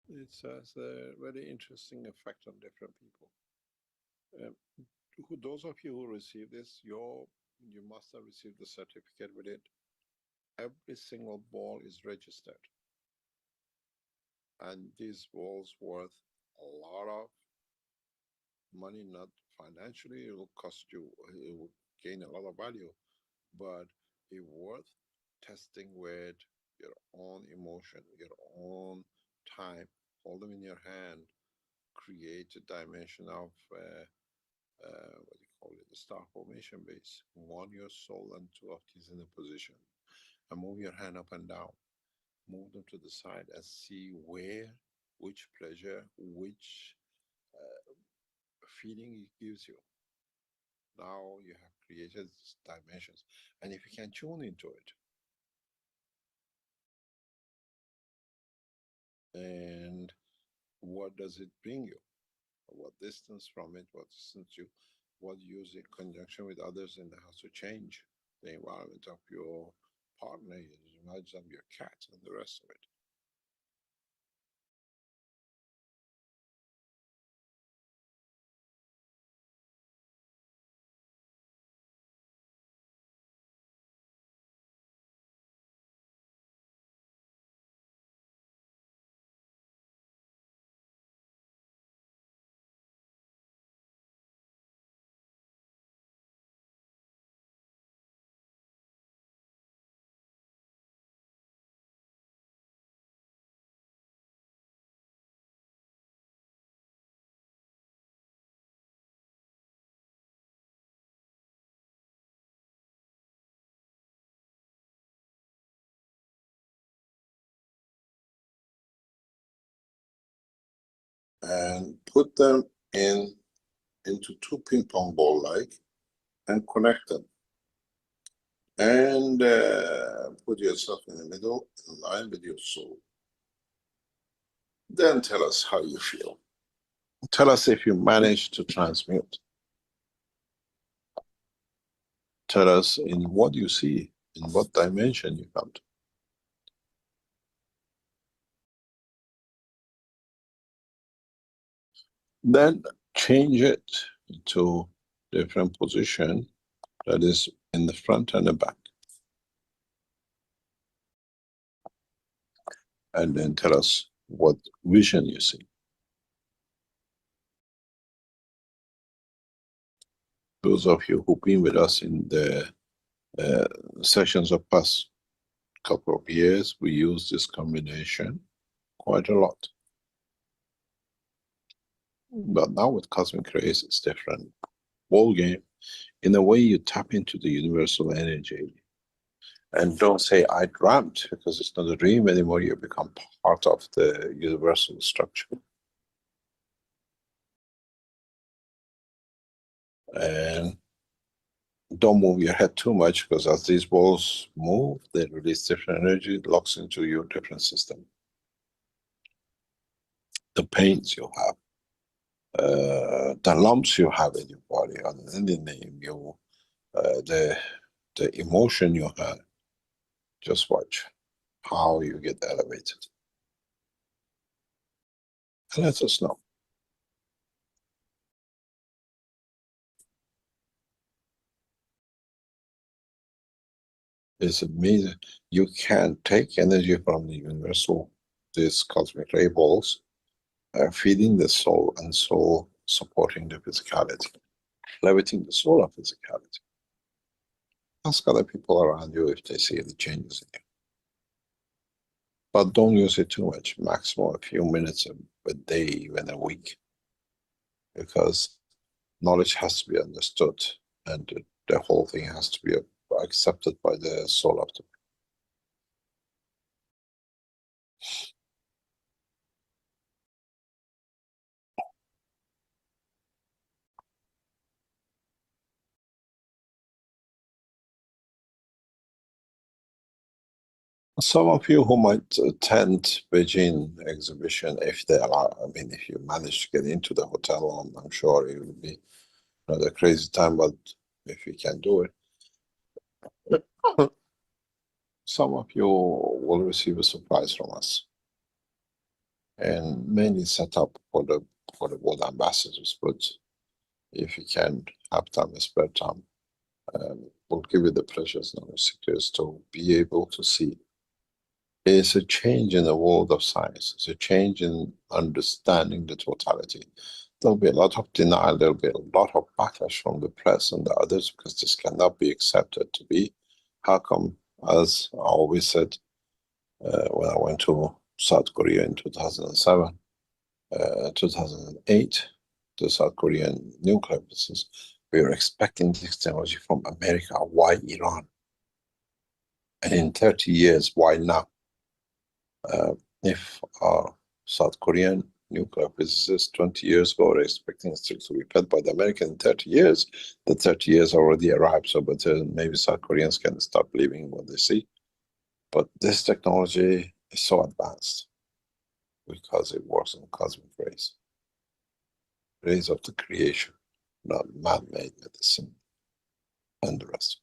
it has a very interesting effect on different people. Those of you who receive this, you must have received the certificate with it. Every single ball is registered. And these balls worth a lot of money, not financially, it will cost you, it will gain a lot of value, but it worth testing with your own emotion, your own time. Hold them in your hand, create a dimension of what do you call it, the star formation base. One your soul and two of these in a position, and move your hand up and down. Move them to the side and see where, which pleasure, which feeling it gives you. Now you have created dimensions, and if you can tune into it, and what does it bring you? What distance from it? What distance you? What you use in conjunction with others in the house to change the environment of your partner? You imagine your cat and the rest of it. And put them into two ping pong ball like, and connect them. And put yourself in the middle, in line with your soul. Then tell us how you feel. Tell us if you manage to transmute. Tell us in what you see, in what dimension you come to. Then change it to different position that is in the front and the back. And then tell us what vision you see. Those of you who've been with us in the sessions of past couple of years, we use this combination quite a lot. But now with cosmic rays, it's different ball game. In a way, you tap into the universal energy. And don't say, I dreamt, because it's not a dream anymore. You become part of the universal structure. And don't move your head too much, because as these balls move, they release different energy, it locks into your different system. The pains you have, the lumps you have in your body, on any name, the emotion you have, just watch how you get elevated. And let us know. It's amazing. You can take energy from the universal, these cosmic ray balls, feeding the soul, and soul supporting the physicality, leviting the soul of physicality. Ask other people around you if they see any changes in you. But don't use it too much, maximum a few minutes a day, even a week, because knowledge has to be understood, and the whole thing has to be accepted by the soul of the person. Some of you who might attend Beijing exhibition, if they allow, I mean, if you manage to get into the hotel, I'm sure it will be another crazy time, but if you can do it, some of you will receive a surprise from us, and mainly set up for the world ambassadors. But if you can have time, spare time, we'll give you the pleasures and secrets to be able to see. It's a change in the world of science. It's a change in understanding the totality. There'll be a lot of denial. There'll be a lot of backlash from the press and the others, because this cannot be accepted to be. How come, as I always said, when I went to South Korea in 2007, 2008, the South Korean nuclear business, we were expecting this technology from America. Why Iran? And in 30 years, why now? If our South Korean nuclear physicists 20 years ago were expecting still to be fed by the American in 30 years, the 30 years already arrived. So, but maybe South Koreans can start believing what they see. But this technology is so advanced because it works on cosmic rays, rays of the creation, not man-made medicine and the rest.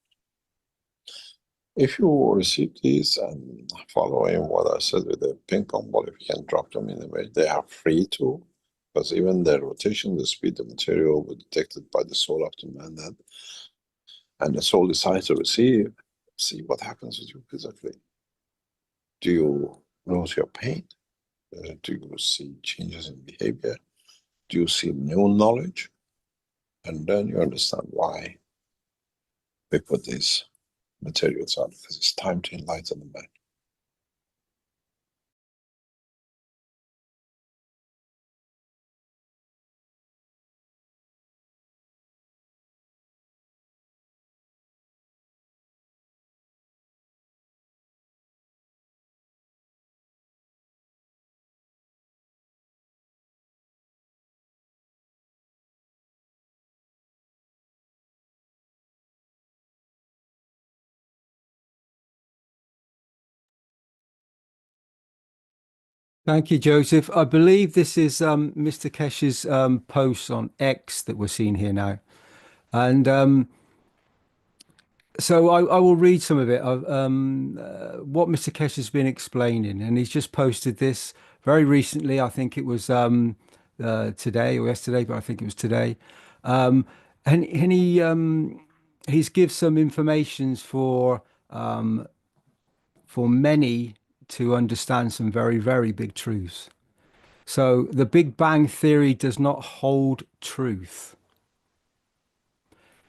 If you receive these and following what I said with the ping pong ball, if you can drop them in a way, they are free to, because even the rotation, the speed, the material will be detected by the soul of the man, that, and the soul decides to receive, see what happens with you physically. Do you lose your pain? Do you see changes in behavior? Do you see new knowledge? And then you understand why we put these materials out, because it's time to enlighten the mind. Thank you, Joseph. I believe this is Mr. Keshe's post on X that we're seeing here now. And so I will read some of it, what Mr. Keshe has been explaining. And he's just posted this very recently. I think it was today or yesterday, but I think it was today. And he's give some informations for many to understand some very, very big truths. So the Big Bang Theory does not hold truth.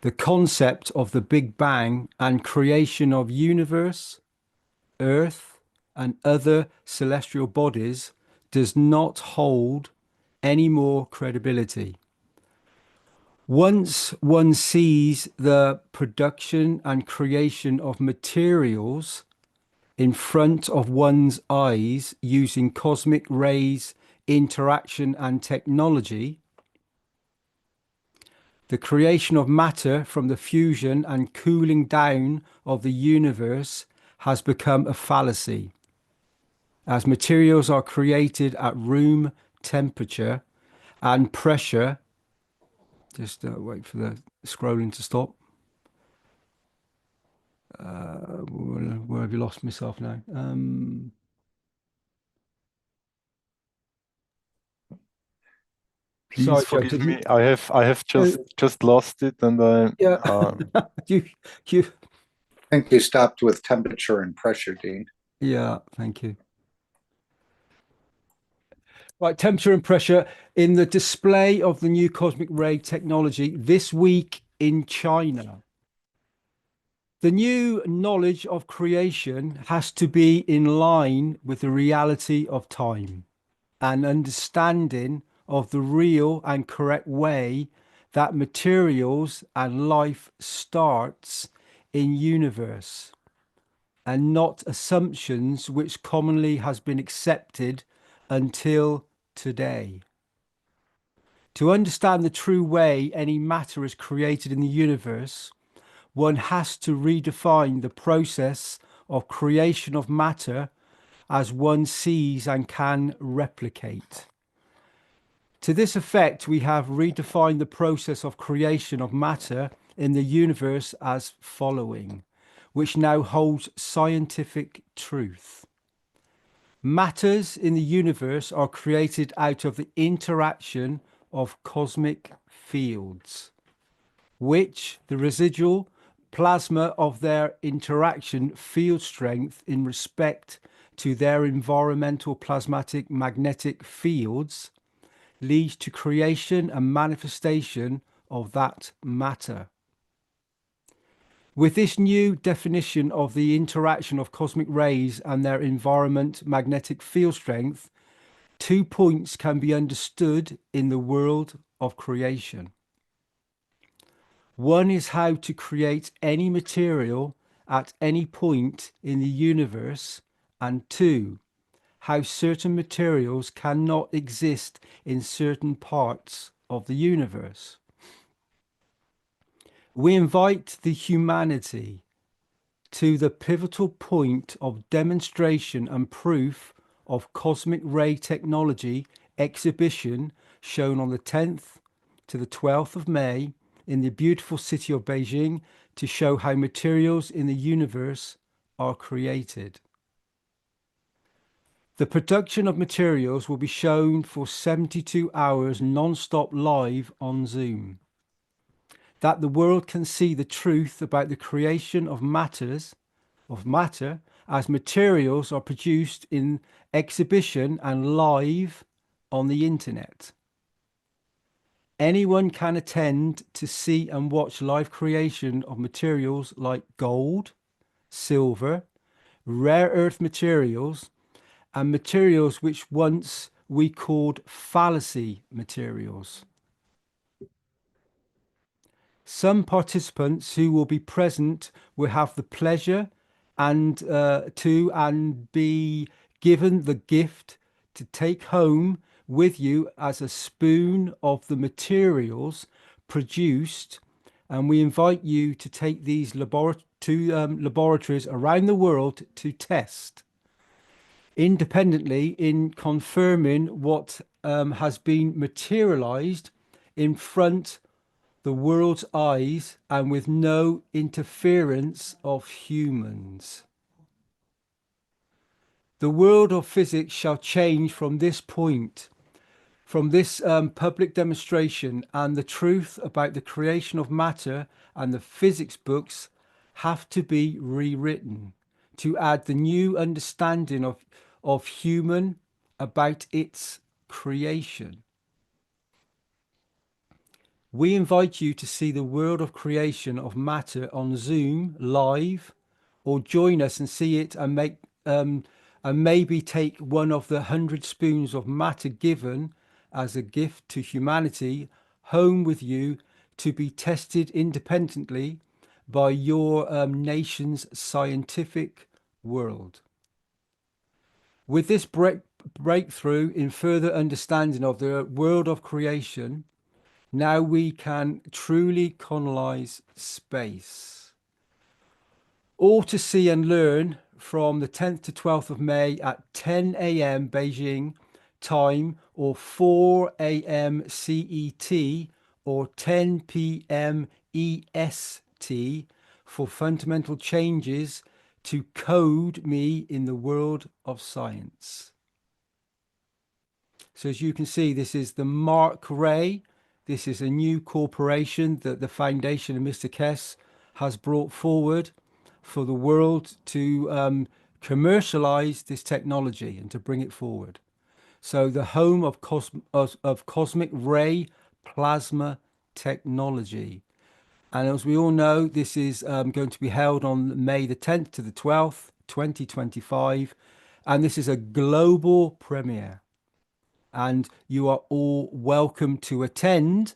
The concept of the Big Bang and creation of universe, Earth, and other celestial bodies does not hold any more credibility. Once one sees the production and creation of materials in front of one's eyes using cosmic rays, interaction, and technology, the creation of matter from the fusion and cooling down of the universe has become a fallacy, as materials are created at room temperature and pressure. Just wait for the scrolling to stop. Where have you lost myself now? Please Sorry, forgive Joe, me. I have just lost it, and you. I think you stopped with temperature and pressure, Dean. Yeah, thank you. Right, temperature and pressure in the display of the new cosmic ray technology this week in China. The new knowledge of creation has to be in line with the reality of time and understanding of the real and correct way that materials and life starts in universe, and not assumptions which commonly has been accepted until today. To understand the true way any matter is created in the universe, one has to redefine the process of creation of matter as one sees and can replicate. To this effect, we have redefined the process of creation of matter in the universe as following, which now holds scientific truth. Matters in the universe are created out of the interaction of cosmic fields, which the residual plasma of their interaction field strength in respect to their environmental plasmatic magnetic fields leads to creation and manifestation of that matter. With this new definition of the interaction of cosmic rays and their environment magnetic field strength, 2 points can be understood in the world of creation. One is how to create any material at any point in the universe, and 2, how certain materials cannot exist in certain parts of the universe. We invite the humanity to the pivotal point of demonstration and proof of cosmic ray technology exhibition shown on the 10th to the 12th of May in the beautiful city of Beijing to show how materials in the universe are created. The production of materials will be shown for 72 hours non-stop live on Zoom, that the world can see the truth about the creation of matter as materials are produced in exhibition and live on the internet. Anyone can attend to see and watch live creation of materials like gold, silver, rare earth materials, and materials which once we called fallacy materials. Some participants who will be present will have the pleasure and be given the gift to take home with you as a spoon of the materials produced, and we invite you to take these laboratories around the world to test independently in confirming what has been materialized in front the world's eyes and with no interference of humans. The world of physics shall change from this point from this public demonstration, and the truth about the creation of matter and the physics books have to be rewritten to add the new understanding of human about its creation. We invite you to see the world of creation of matter on Zoom live, or join us and see it and make and maybe take one of the 100 spoons of matter given as a gift to humanity home with you to be tested independently by your nation's scientific world. With this breakthrough in further understanding of the world of creation, now we can truly colonize space. All to see and learn from the 10th to 12th of May at 10 a.m. Beijing time, or 4 a.m. CET, or 10 p.m. EST, for fundamental changes to code me in the world of science. So as you can see, this is the Mark Ray. This is a new corporation that the foundation of Mr. Keshe has brought forward for the world to commercialize this technology and to bring it forward. So the home of cosmic ray plasma technology. And as we all know, this is going to be held on May the 10th to the 12th, 2025. And this is a global premiere. And you are all welcome to attend.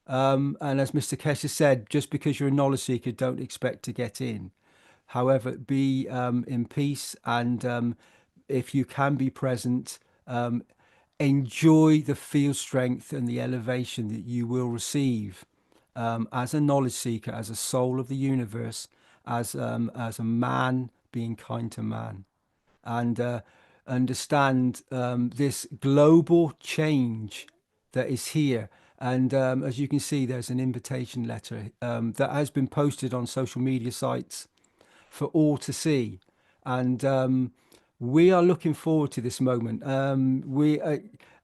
And as Mr. Keshe said, just because you're a knowledge seeker, don't expect to get in. However, be in peace, and if you can be present, enjoy the field strength and the elevation that you will receive as a knowledge seeker, as a soul of the universe, as a man being kind to man, and understand this global change that is here. And as you can see, there's an invitation letter that has been posted on social media sites for all to see. And we are looking forward to this moment.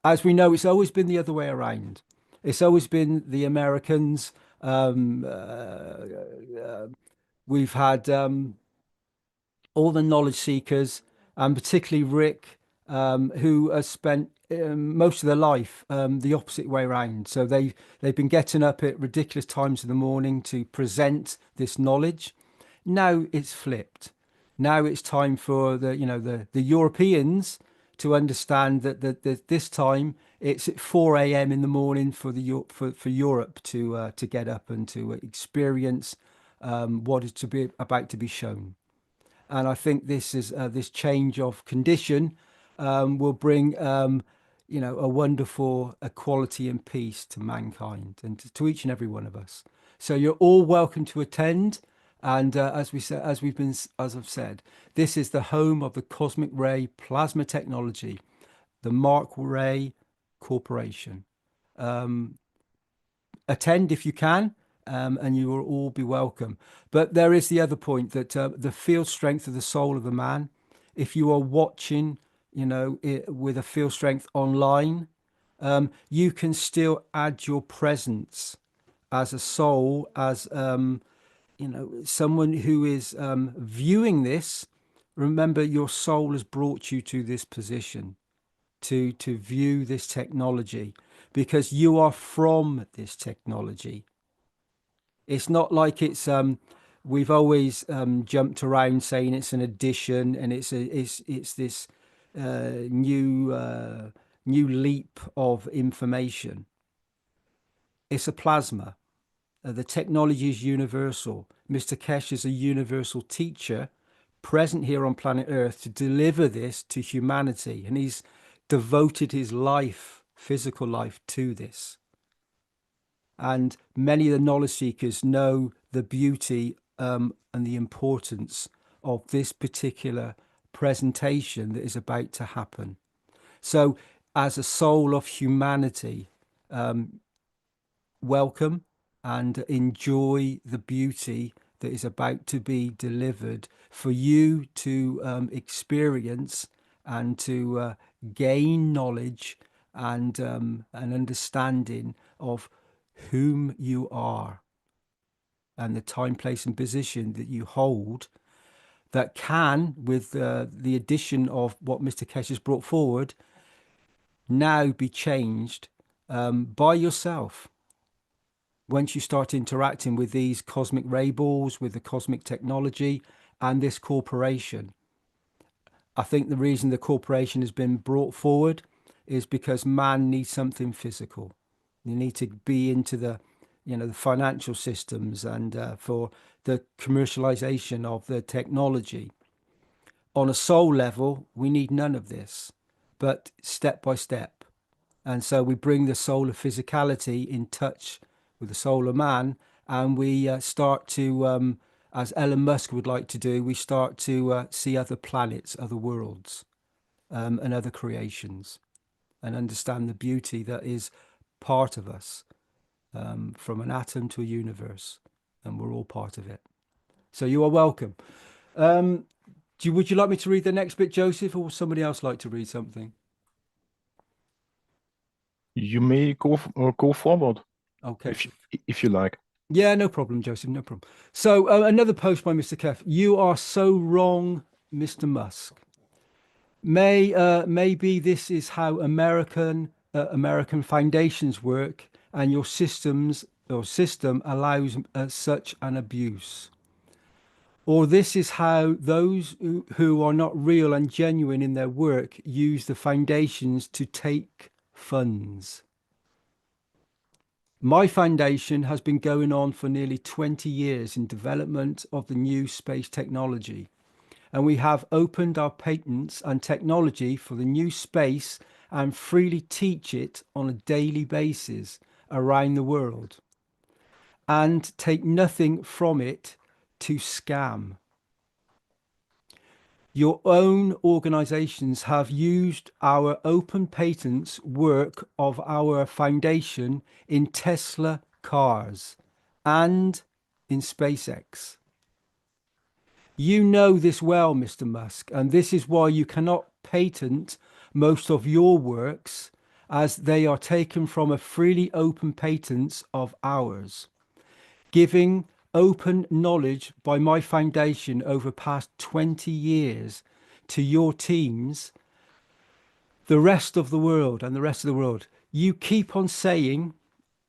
As we know, it's always been the other way around. It's always been the Americans. We've had all the knowledge seekers, and particularly Rick, who has spent most of their life the opposite way around. So they've been getting up at ridiculous times in the morning to present this knowledge. Now it's flipped. Now it's time for the Europeans to understand that this time it's at 4 a.m. in the morning for Europe to get up and to experience what is about to be shown. And I think this change of condition will bring a wonderful equality and peace to mankind and to each and every one of us. So you're all welcome to attend. And as I've said, this is the home of the cosmic ray plasma technology, the Mark Ray Corporation. Attend if you can, and you will all be welcome. But there is the other point, that the field strength of the soul of the man, if you are watching, with a field strength online, you can still add your presence as a soul, as someone who is viewing this. Remember, your soul has brought you to this position to view this technology, because you are from this technology. It's not like it's we've always jumped around saying it's an addition, and it's this new leap of information. It's a plasma. The technology is universal. Mr. Keshe is a universal teacher present here on planet Earth to deliver this to humanity. And he's devoted his life, physical life, to this. And many of the knowledge seekers know the beauty and the importance of this particular presentation that is about to happen. So as a soul of humanity, welcome and enjoy the beauty that is about to be delivered for you to experience and to gain knowledge and an understanding of whom you are and the time, place, and position that you hold, that can, with the addition of what Mr. Keshe has brought forward, now be changed by yourself. Once you start interacting with these cosmic ray balls, with the cosmic technology and this corporation, I think the reason the corporation has been brought forward is because man needs something physical. You need to be into the, the financial systems and for the commercialization of the technology. On a soul level, we need none of this, but step by step. And so we bring the soul of physicality in touch with the soul of man, and we start to, as Elon Musk would like to do, we start to see other planets, other worlds, and other creations, and understand the beauty that is part of us, from an atom to a universe, and we're all part of it. So you are welcome. Would you like me to read the next bit, Joseph, or would somebody else like to read something? You may go forward. Okay. If you like. Yeah, no problem, Joseph, no problem. So another post by Mr. Kef. You are so wrong, Mr. Musk. Maybe this is how American foundations work, and your system allows such an abuse. Or this is how those who are not real and genuine in their work use the foundations to take funds. My foundation has been going on for nearly 20 years in development of the new space technology, and we have opened our patents and technology for the new space and freely teach it on a daily basis around the world, and take nothing from it to scam. Your own organizations have used our open patents work of our foundation in Tesla cars and in SpaceX. You know this well, Mr. Musk, and this is why you cannot patent most of your works, as they are taken from a freely open patents of ours, giving open knowledge by my foundation over past 20 years to your teams, the rest of the world. You keep on saying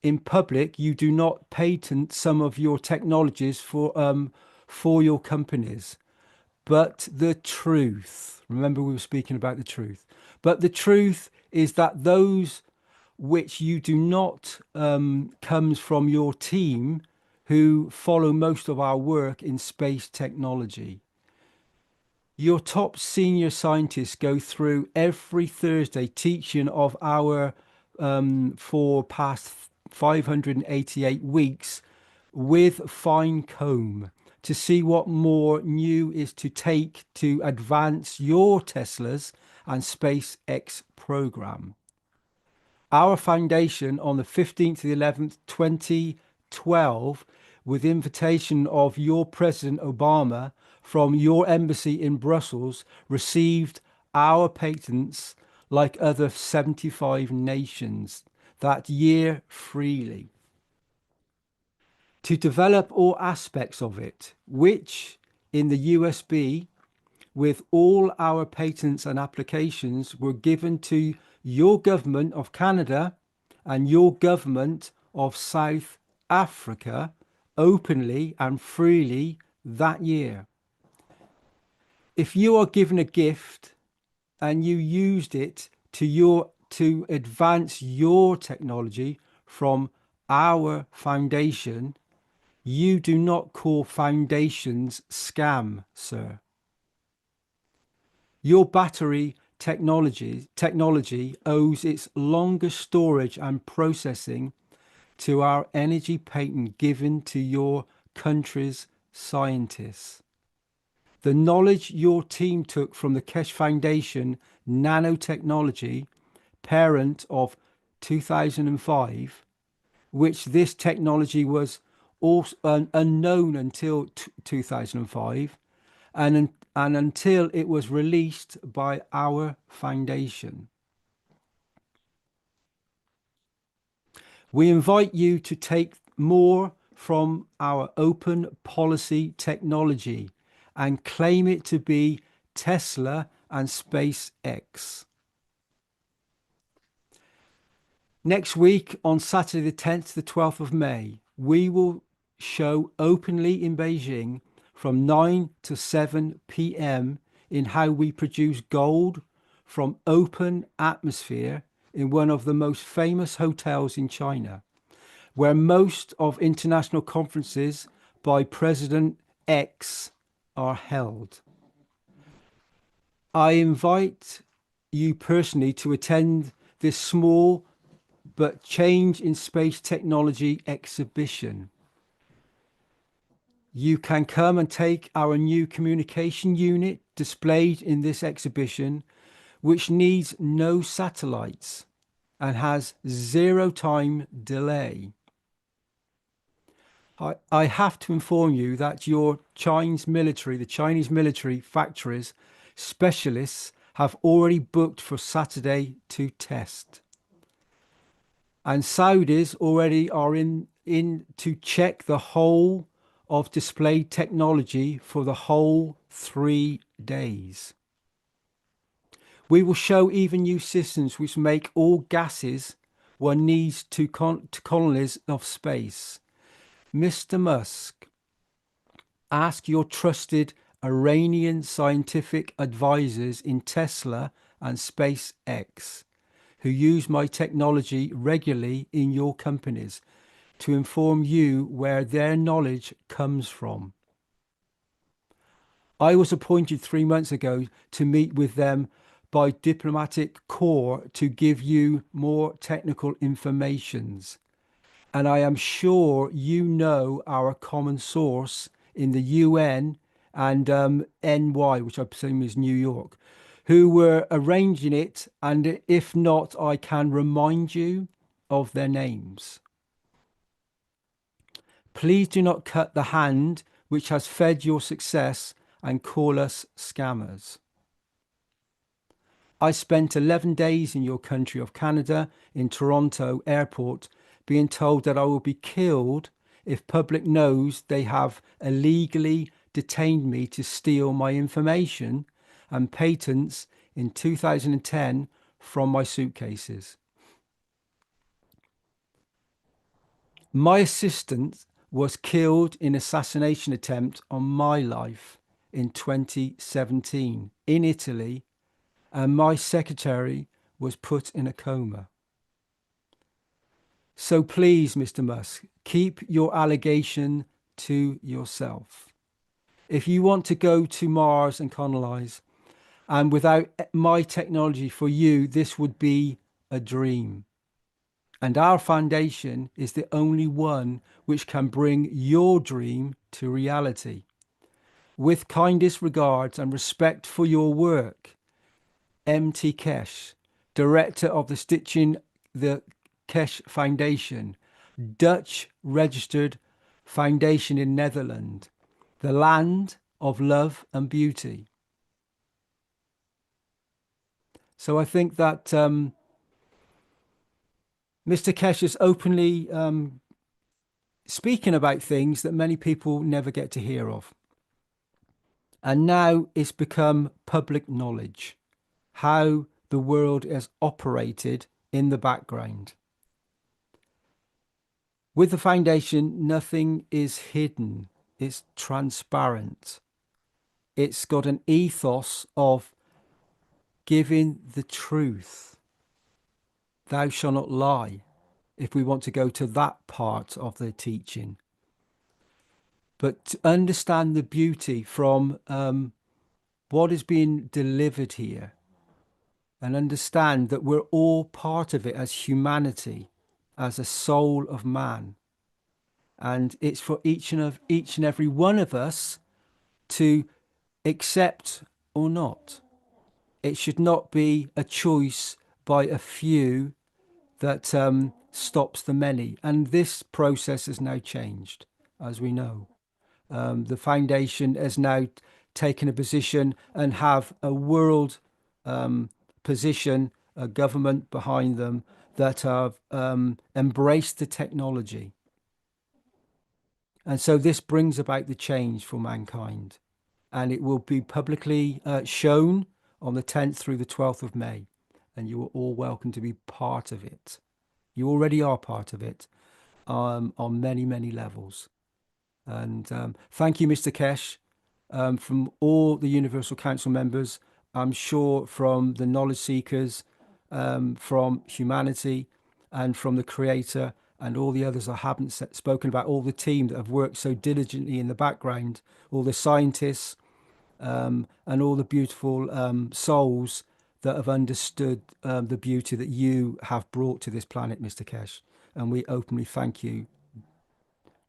in public you do not patent some of your technologies for your companies, but the truth, remember we were speaking about the truth, but the truth is that those which you do not comes from your team who follow most of our work in space technology. Your top senior scientists go through every Thursday teaching of our for past 588 weeks with fine comb to see what more new is to take to advance your Teslas and SpaceX program. Our foundation on the 15th to the 11th, 2012, with invitation of your President Obama from your embassy in Brussels, received our patents like other 75 nations that year freely, to develop all aspects of it, which in the USB, with all our patents and applications, were given to your government of Canada and your government of South Africa openly and freely that year. If you are given a gift and you used it to advance your technology from our foundation, you do not call foundations scam, sir. Your battery technology owes its longest storage and processing to our energy patent given to your country's scientists. The knowledge your team took from the Keshe Foundation nano-technology, parent of 2005, which this technology was also unknown until 2005, and until it was released by our foundation. We invite you to take more from our open policy technology and claim it to be Tesla and SpaceX. Next week, on Saturday the 10th to the 12th of May, we will show openly in Beijing from 9 to 7 p.m. in how we produce gold from open atmosphere in one of the most famous hotels in China, where most of international conferences by President X are held. I invite you personally to attend this small but change in space technology exhibition. You can come and take our new communication unit displayed in this exhibition, which needs no satellites and has 0 time delay. I have to inform you that your the Chinese military factories specialists have already booked for Saturday to test. And Saudis already are in to check the whole of displayed technology for the whole 3 days. We will show even new systems which make all gases one needs to colonies of space. Mr. Musk, ask your trusted Iranian scientific advisors in Tesla and SpaceX, who use my technology regularly in your companies, to inform you where their knowledge comes from. I was appointed 3 months ago to meet with them by diplomatic corps to give you more technical informations. And I am sure you know our common source in the UN and NY, which I presume is New York, who were arranging it. And if not, I can remind you of their names. Please do not cut the hand which has fed your success and call us scammers. I spent 11 days in your country of Canada, in Toronto airport, being told that I will be killed if public knows they have illegally detained me to steal my information and patents in 2010 from my suitcases. My assistant was killed in assassination attempt on my life in 2017 in Italy, and my secretary was put in a coma. So please, Mr. Musk, keep your allegation to yourself. If you want to go to Mars and colonize, and without my technology for you, this would be a dream. And our foundation is the only one which can bring your dream to reality. With kindest regards and respect for your work, M.T. Keshe, Director of the Keshe Foundation, Dutch registered foundation in Netherlands, the land of love and beauty. So I think that Mr. Keshe is openly speaking about things that many people never get to hear of. And now it's become public knowledge how the world has operated in the background. With the foundation, nothing is hidden. It's transparent. It's got an ethos of giving the truth. Thou shalt not lie, if we want to go to that part of the teaching. But to understand the beauty from what is being delivered here, and understand that we're all part of it as humanity, as a soul of man. And it's for each and every one of us to accept or not. It should not be a choice by a few that stops the many. And this process has now changed, as we know. The foundation has now taken a position and have a world position, a government behind them that have embraced the technology. And so this brings about the change for mankind. And it will be publicly shown on the 10th through the 12th of May. And you are all welcome to be part of it. You already are part of it on many, many levels. And thank you, Mr. Keshe, from all the Universal Council members, I'm sure from the knowledge seekers, from humanity, and from the Creator, and all the others I haven't spoken about, all the team that have worked so diligently in the background, all the scientists, and all the beautiful souls that have understood the beauty that you have brought to this planet, Mr. Keshe. And we openly thank you.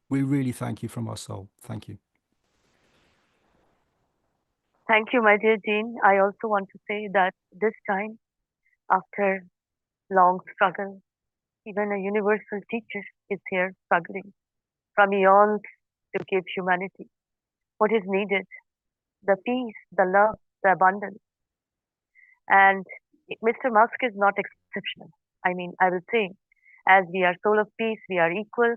We really thank you from our soul. Thank you. Thank you, my dear Dean. I also want to say that this time, after long struggle, even a universal teacher is here struggling from eons to give humanity what is needed, the peace, the love, the abundance. And Mr. Musk is not exceptional. I mean, I will say, as we are soul of peace, we are equal.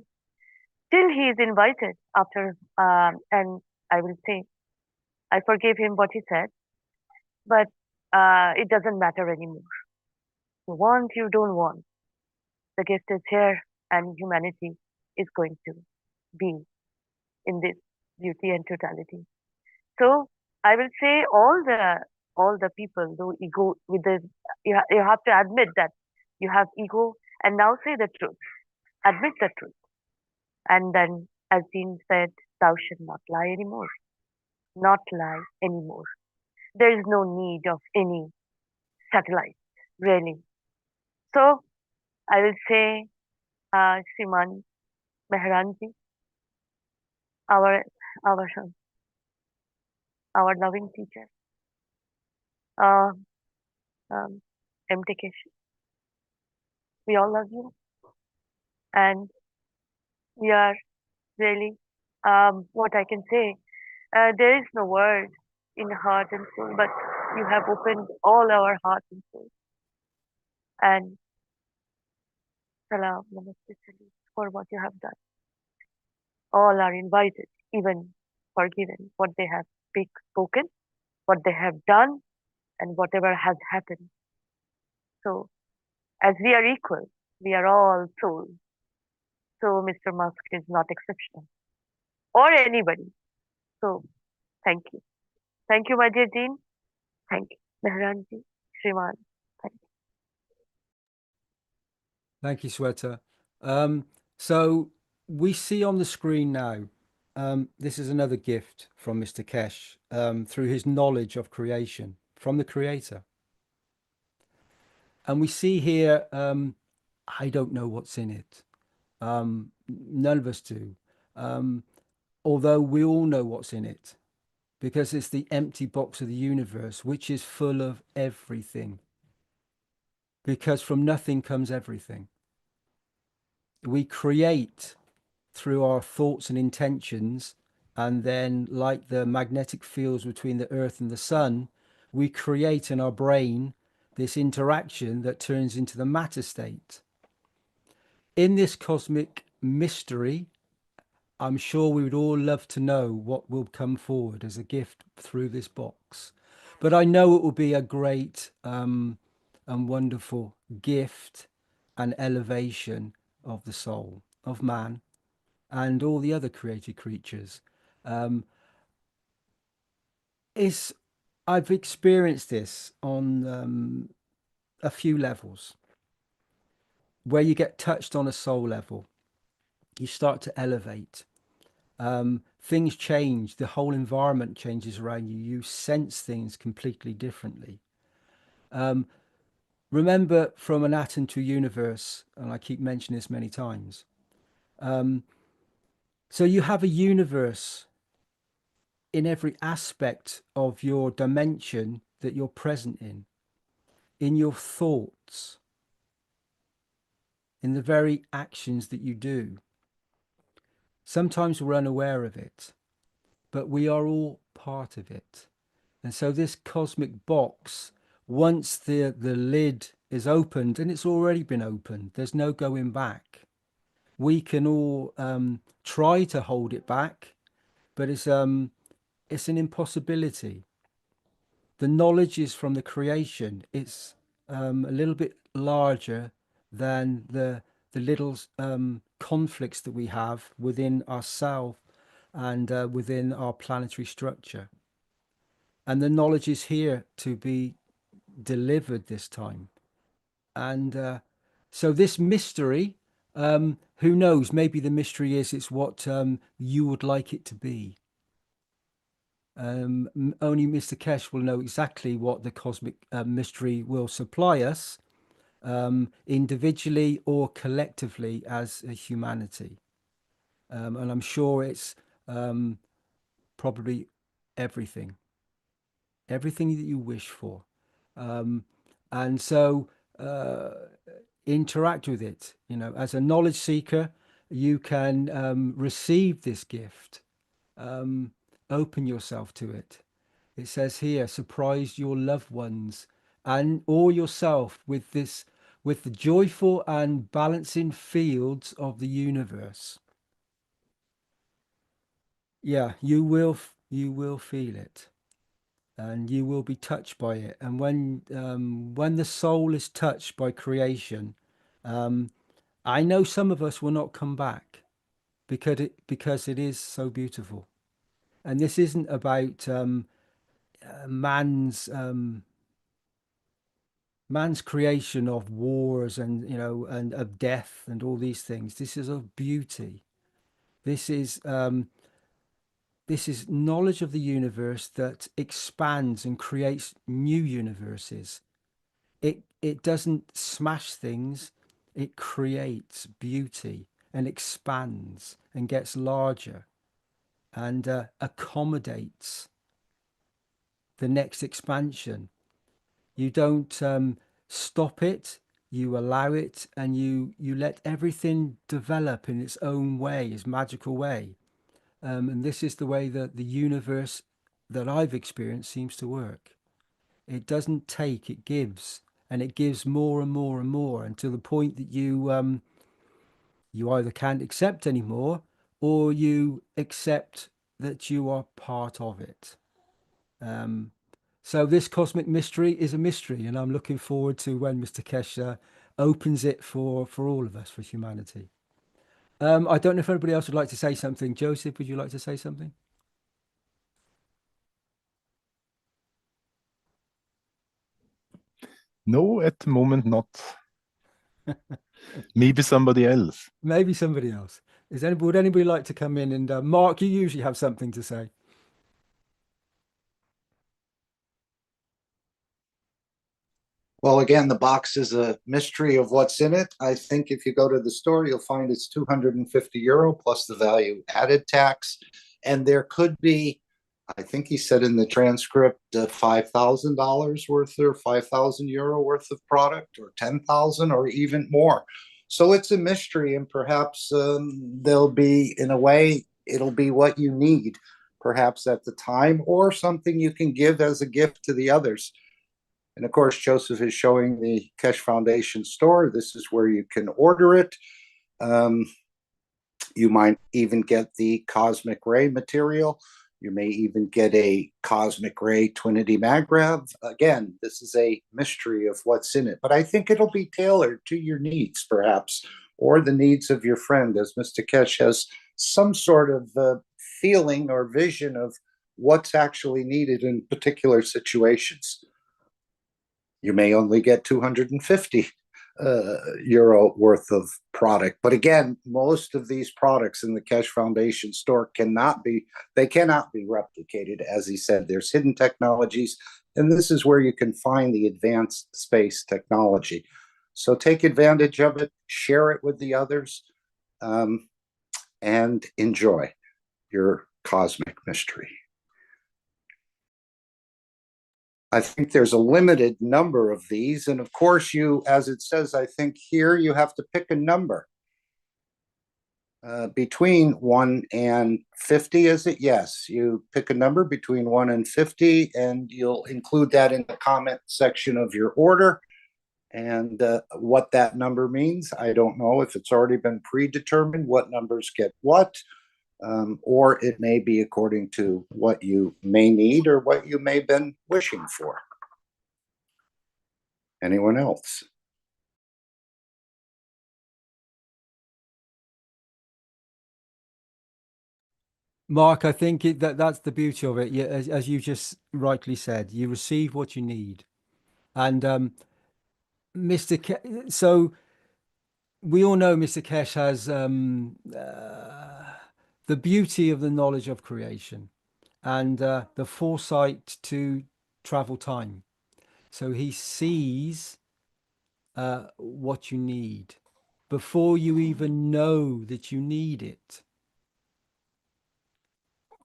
Still, he is invited after, and I will say, I forgave him what he said, but it doesn't matter anymore. You want, you don't want. The gift is here, and humanity is going to be in this beauty and totality. So I will say all the people, though ego with the you have to admit that you have ego, and now say the truth, admit the truth, and then, as Dean said, thou shalt not lie anymore, not lie anymore. There is no need of any satellite, really. So I will say, Shriman Mehranji, our our our loving teacher, uh, MT Keshe, we all love you, and we are really, what I can say, there is no word in heart and soul, but you have opened all our heart and soul. And salam, namaste, salam, for what you have done. All are invited, even forgiven, what they have spoken, what they have done, and whatever has happened. So, as we are equal, we are all souls. So, Mr. Musk is not exceptional, or anybody. So, thank you. Thank you, my dear Dean. Thank you, Mehranji, Shriman. Thank you. Thank you, Sweta. So we see on the screen now, this is another gift from Mr. Keshe through his knowledge of creation from the Creator. And we see here, I don't know what's in it. None of us do. Although we all know what's in it, because it's the empty box of the universe, which is full of everything. Because from nothing comes everything. We create through our thoughts and intentions, and then, like the magnetic fields between the earth and the sun, we create in our brain this interaction that turns into the matter state. In this cosmic mystery, I'm sure we would all love to know what will come forward as a gift through this box. But I know it will be a great and wonderful gift and elevation of the soul, of man, and all the other created creatures. I've experienced this on a few levels, where you get touched on a soul level. You start to elevate. Things change. The whole environment changes around you. You sense things completely differently. Remember, from an atom to universe, and I keep mentioning this many times. So you have a universe in every aspect of your dimension that you're present in your thoughts, in the very actions that you do. Sometimes we're unaware of it, but we are all part of it. And so this cosmic box, once the lid is opened, and it's already been opened. There's no going back. We can all try to hold it back, but it's an impossibility. The knowledge is from the creation. It's a little bit larger than the little conflicts that we have within ourselves and within our planetary structure. And the knowledge is here to be delivered this time. And so this mystery, who knows, maybe the mystery is it's what you would like it to be. Only Mr. Keshe will know exactly what the cosmic mystery will supply us, individually or collectively as a humanity. And I'm sure it's probably everything that you wish for. And so interact with it. You know, as a knowledge seeker, you can receive this gift. Open yourself to it. It says here, surprise your loved ones and or yourself with this, with the joyful and balancing fields of the universe. Yeah, you will feel it, and you will be touched by it. And when the soul is touched by creation, I know some of us will not come back because it is so beautiful. And this isn't about man's creation of wars and and of death and all these things. This is of beauty. This is knowledge of the universe that expands and creates new universes. It doesn't smash things. It creates beauty and expands and gets larger and accommodates the next expansion. You don't stop it, you allow it, and you let everything develop in its own way, its magical way. And this is the way that the universe that I've experienced seems to work. It doesn't take, it gives, and it gives more and more and more until the point that you either can't accept anymore, or you accept that you are part of it. So this cosmic mystery is a mystery, and I'm looking forward to when Mr. Keshe opens it for all of us, for humanity. I don't know if anybody else would like to say something. Joseph, would you like to say something? No, at the moment not. Maybe somebody else. Maybe somebody else. Would anybody like to come in? And Mark, you usually have something to say. Well, again, the box is a mystery of what's in it. I think if you go to the store, you'll find it's €250 plus the value added tax. And there could be, I think he said in the transcript, $5,000 worth or €5,000 worth of product, or 10,000 or even more. So it's a mystery, and perhaps there'll be, in a way, it'll be what you need, perhaps at the time, or something you can give as a gift to the others. And of course, Joseph is showing the Keshe Foundation store. This is where you can order it. You might even get the cosmic ray material. You may even get a cosmic ray Twinity Magrav. Again, this is a mystery of what's in it, but I think it'll be tailored to your needs, perhaps, or the needs of your friend, as Mr. Keshe has some sort of feeling or vision of what's actually needed in particular situations. You may only get €250 worth of product. But again, most of these products in the Keshe Foundation store cannot be replicated. As he said, there's hidden technologies, and this is where you can find the advanced space technology. So take advantage of it, share it with the others, and enjoy your cosmic mystery. I think there's a limited number of these. And of course, you, as it says, I think here, you have to pick a number. Between 1 and 50, is it? Yes, you pick a number between 1 and 50, and you'll include that in the comment section of your order. And what that number means, I don't know if it's already been predetermined, what numbers get what, or it may be according to what you may need or what you may have been wishing for. Anyone else? Mark, I think that's the beauty of it. As you just rightly said, you receive what you need. And Mr. So we all know Mr. Keshe has the beauty of the knowledge of creation and the foresight to travel time. So he sees what you need before you even know that you need it.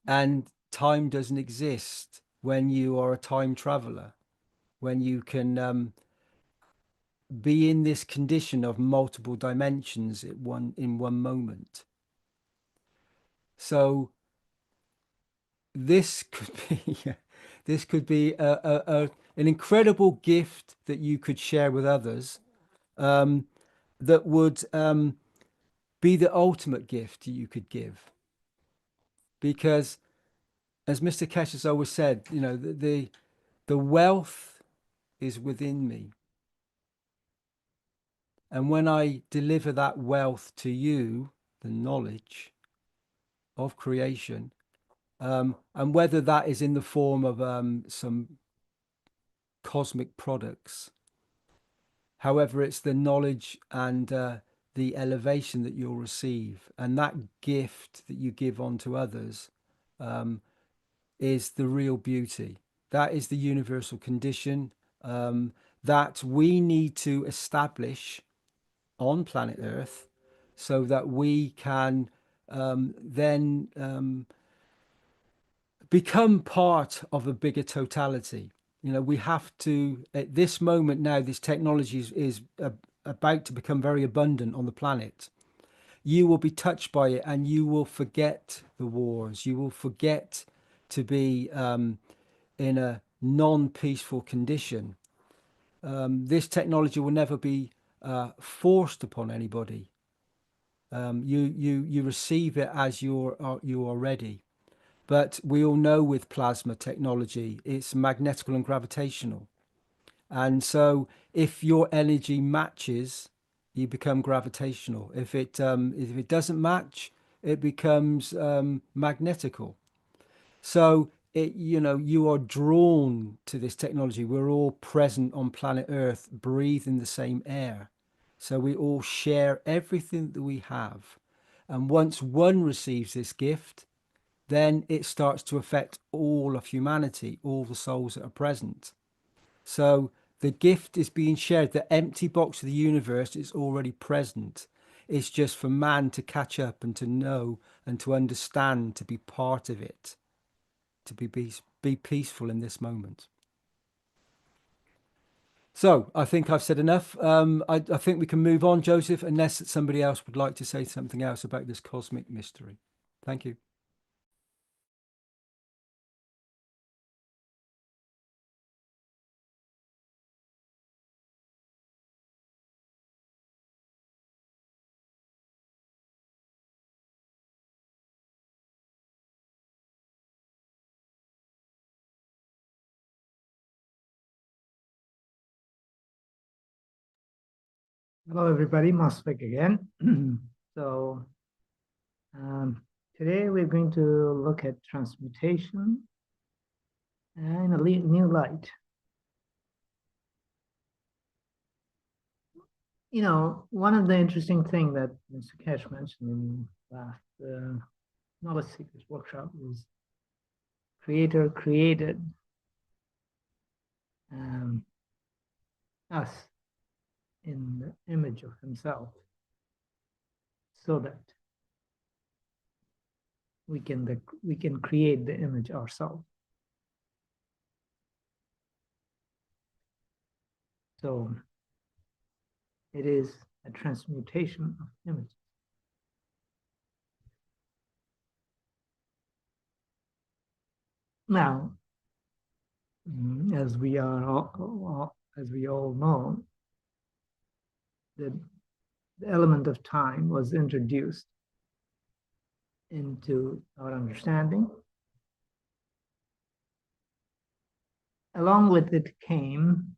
And time doesn't exist when you are a time traveler, when you can be in this condition of multiple dimensions in one moment. So this could be an incredible gift that you could share with others, that would be the ultimate gift you could give. Because as Mr. Keshe has always said, you know, the wealth is within me. And when I deliver that wealth to you, the knowledge of creation, and whether that is in the form of some cosmic products, however, it's the knowledge and the elevation that you'll receive, and that gift that you give on to others is the real beauty. That is the universal condition that we need to establish on planet Earth so that we can then become part of a bigger totality. You know, we have to, at this moment now, this technology is about to become very abundant on the planet. You will be touched by it and you will forget the wars. You will forget to be in a non-peaceful condition. This technology will never be forced upon anybody. You receive it as you are ready. But we all know with plasma technology, it's magnetical and gravitational. And so if your energy matches, you become gravitational. If it doesn't match, it becomes magnetical. So you are drawn to this technology. We're all present on planet Earth, breathing the same air. So we all share everything that we have. And once one receives this gift, then it starts to affect all of humanity, all the souls that are present. So the gift is being shared. The empty box of the universe is already present. It's just for man to catch up and to know and to understand, to be part of it, to be peaceful in this moment. So I think I've said enough. I think we can move on, Joseph, unless somebody else would like to say something else about this cosmic mystery. Thank you. Hello, everybody. Masvik again. So today we're going to look at transmutation in a new light. You know, one of the interesting things that Mr. Keshe mentioned in last Knowledge Seekers workshop is Creator created us in the image of himself so that we can create the image ourselves. So it is a transmutation of images. Now, as we all know, the element of time was introduced into our understanding. Along with it came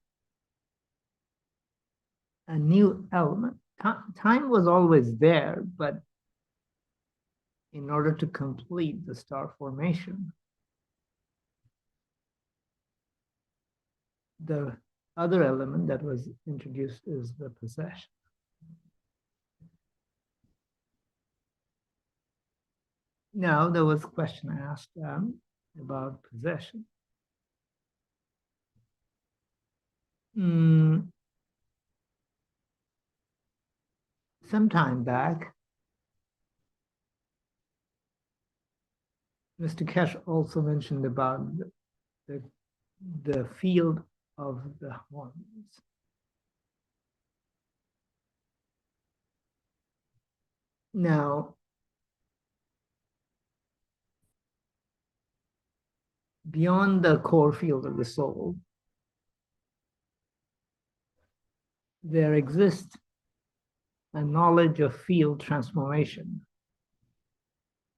a new element. Time was always there, but in order to complete the star formation, the other element that was introduced is the possession. Now, there was a question asked about possession. Some time back, Mr. Keshe also mentioned about the field of the hormones. Now, beyond the core field of the soul, there exists a knowledge of field transformation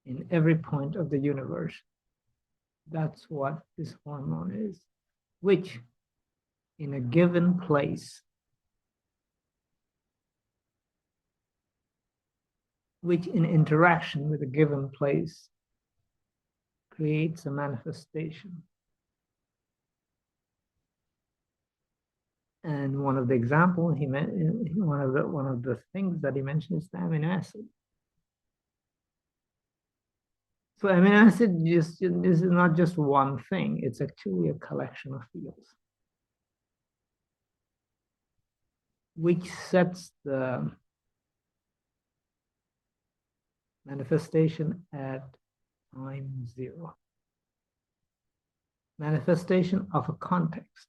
in every point of the universe. That's what this hormone is, which in a given place, which in interaction with a given place creates a manifestation. And one of the examples he one of the things that he mentioned is the amino acid. So amino acid this is not just one thing; it's actually a collection of fields, which sets the manifestation at time zero. Manifestation of a context,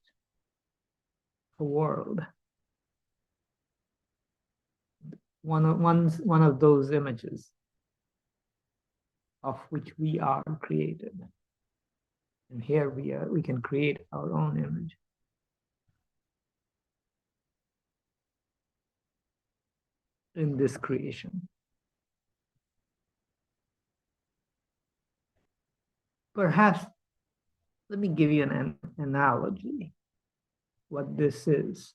a world. One of those images of which we are created. And here we can create our own image. In this creation. Perhaps, let me give you an analogy, what this is.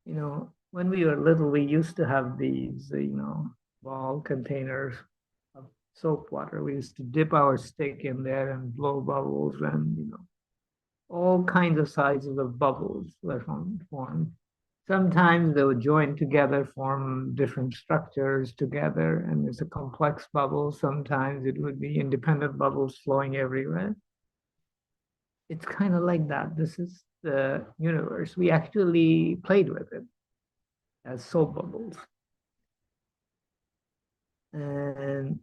You know, when we were little, we used to have these, ball containers of soap water. We used to dip our stick in there and blow bubbles, and, all kinds of sizes of bubbles were formed. Sometimes they would join together, form different structures together, and it's a complex bubble. Sometimes it would be independent bubbles flowing everywhere. It's kind of like that. This is the universe. We actually played with it as soap bubbles. And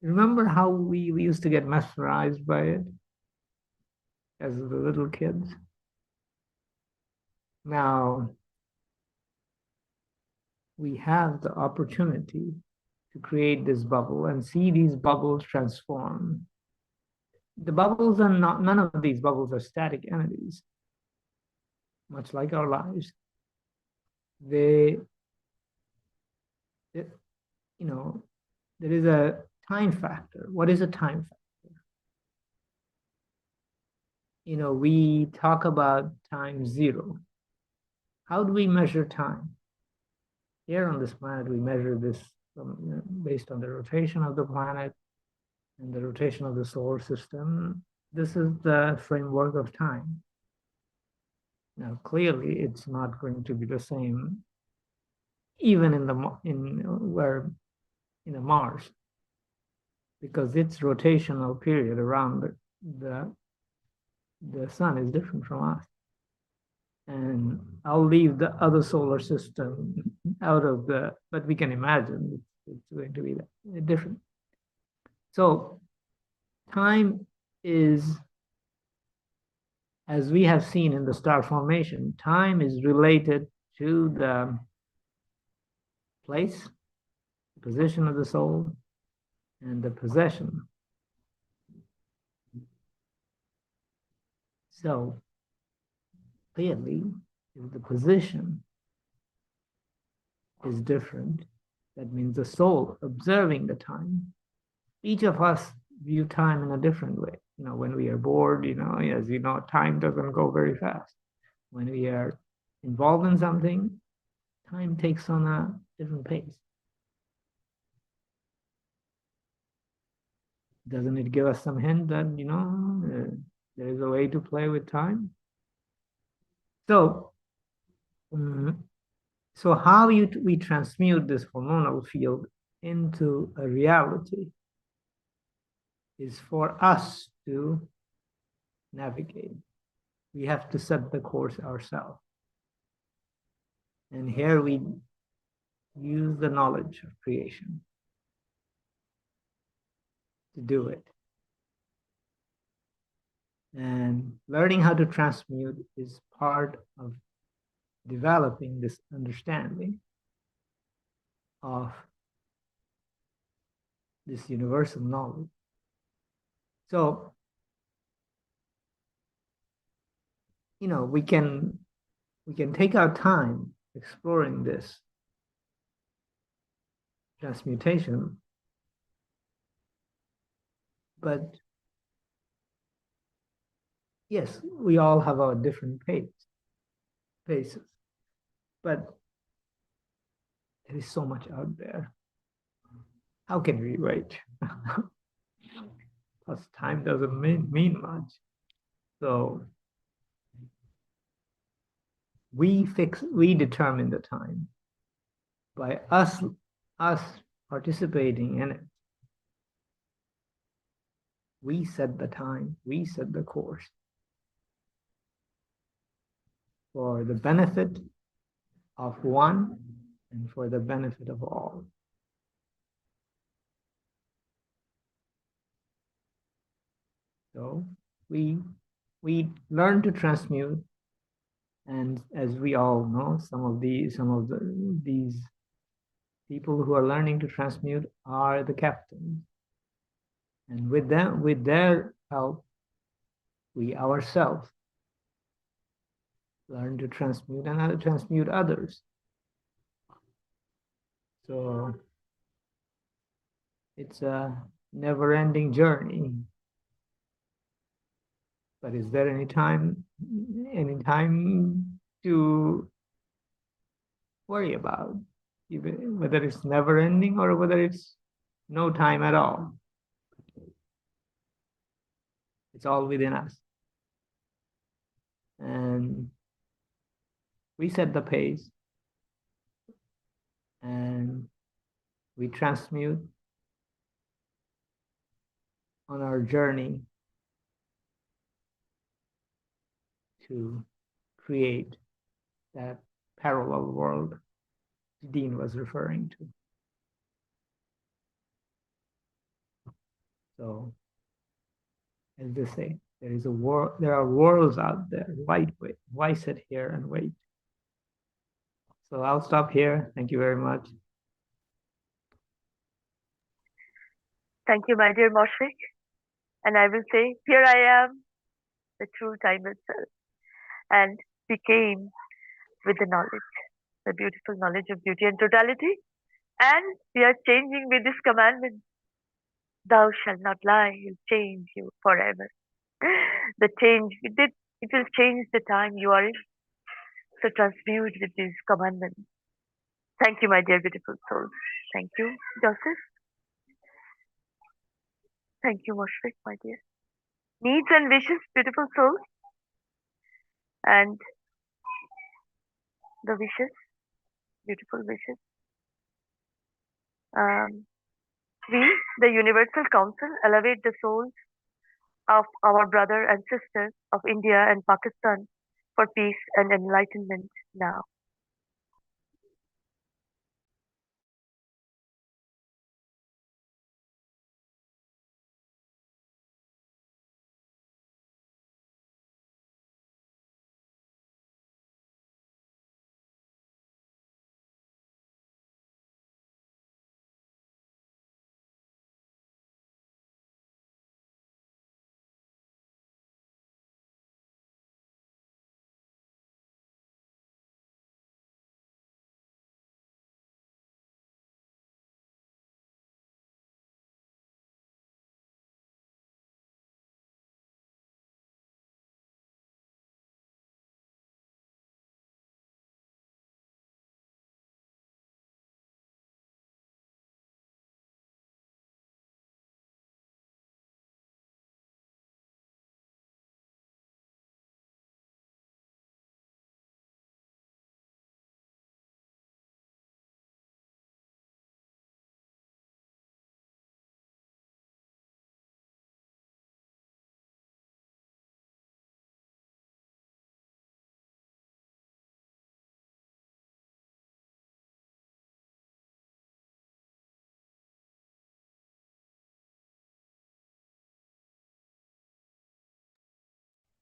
remember how we used to get mesmerized by it as the little kids? Now, we have the opportunity to create this bubble and see these bubbles transform. The bubbles are not, none of these bubbles are static entities, much like our lives. There is a time factor. What is a time factor? We talk about time zero. How do we measure time? Here on this planet, we measure this based on the rotation of the planet and the rotation of the solar system. This is the framework of time. Now, clearly, it's not going to be the same, even in Mars, because its rotational period around the sun is different from us. And I'll leave the other solar system out of but we can imagine it's going to be different. So time is, as we have seen in the star formation, time is related to the place, the position of the soul, and the possession. So clearly, if the position is different, that means the soul observing the time. Each of us view time in a different way. When we are bored, as you know, time doesn't go very fast. When we are involved in something, time takes on a different pace. Doesn't it give us some hint that, there is a way to play with time? So, how we transmute this hormonal field into a reality is for us to navigate. We have to set the course ourselves. And here we use the knowledge of creation to do it. And learning how to transmute is part of developing this understanding of this universal knowledge. So, we can take our time exploring this transmutation, but yes, we all have our different paces, but there is so much out there. How can we wait? Plus, time doesn't mean much. So we determine the time by us participating in it. We set the time, we set the course for the benefit of one and for the benefit of all. So we learn to transmute, and as we all know, some of these people who are learning to transmute are the captains. And with their help, we ourselves learn to transmute and how to transmute others. So it's a never-ending journey. But is there any time to worry about, even whether it's never-ending or whether it's no time at all? It's all within us. And we set the pace and we transmute on our journey to create that parallel world Dean was referring to. So, as they say, there are worlds out there. Why sit here and wait? So I'll stop here. Thank you very much. Thank you, my dear Moshfik. And I will say, here I am, the true time itself. And we came with the knowledge, the beautiful knowledge of beauty and totality. And we are changing with this commandment. Thou shalt not lie, will change you forever. The change, it will change the time you are in. So transmute with this commandment. Thank you, my dear beautiful soul. Thank you, Joseph. Thank you, Moshfik, my dear. Needs and wishes, beautiful soul. And the wishes, beautiful wishes. We, the Universal Council, elevate the souls of our brother and sisters of India and Pakistan for peace and enlightenment now.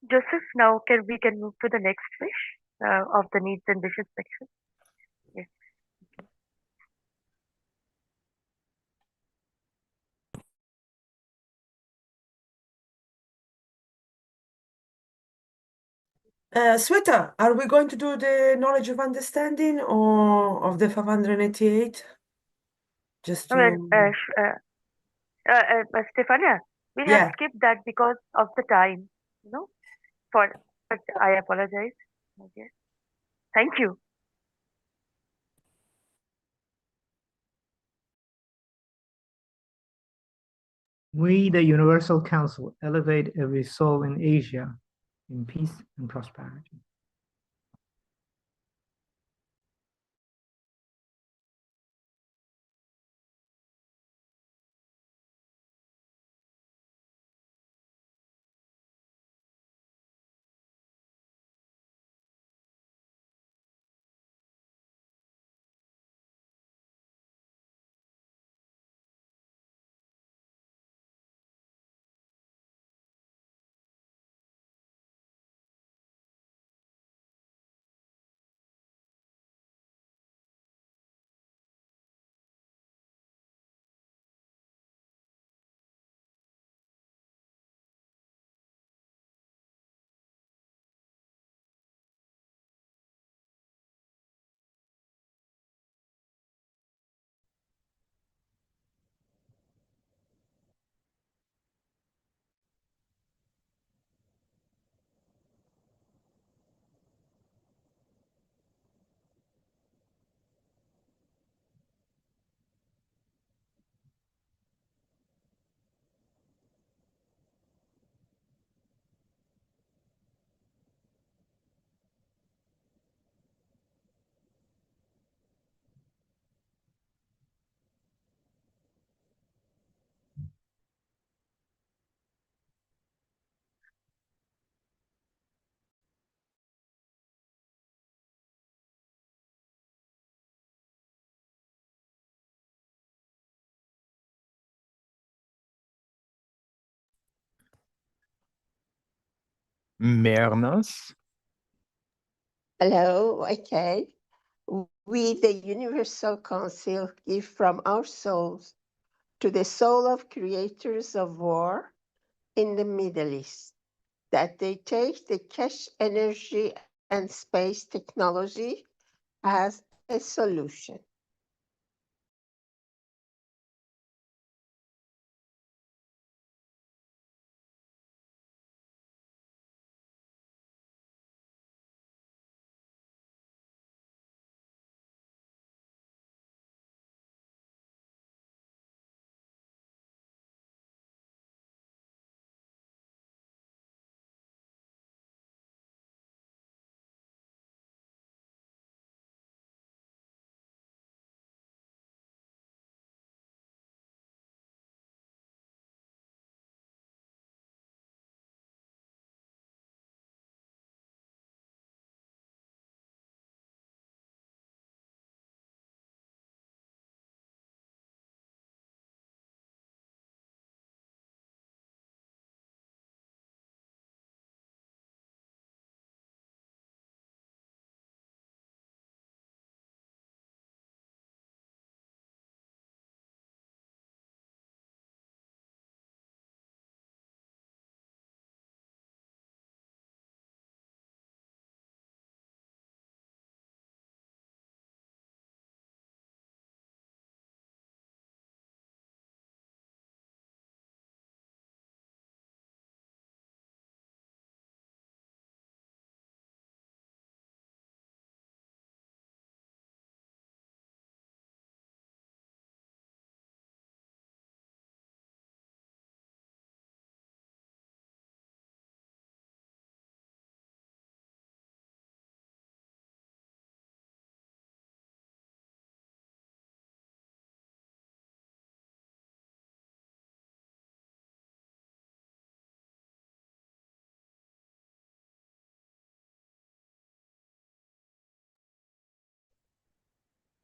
Joseph, now we can move to the next wish of the needs and wishes section. Yes. Sweta, are we going to do the knowledge of understanding or of the 588? Just Well, to, Stefania, we have yeah. skipped that because of the time, you know, but I apologize. Okay. Thank you. We, the Universal Council, elevate every soul in Asia in peace and prosperity. Mernas. Hello, okay. We, the Universal Council, give from our souls to the soul of creators of war in the Middle East, that they take the Keshe energy and space technology as a solution.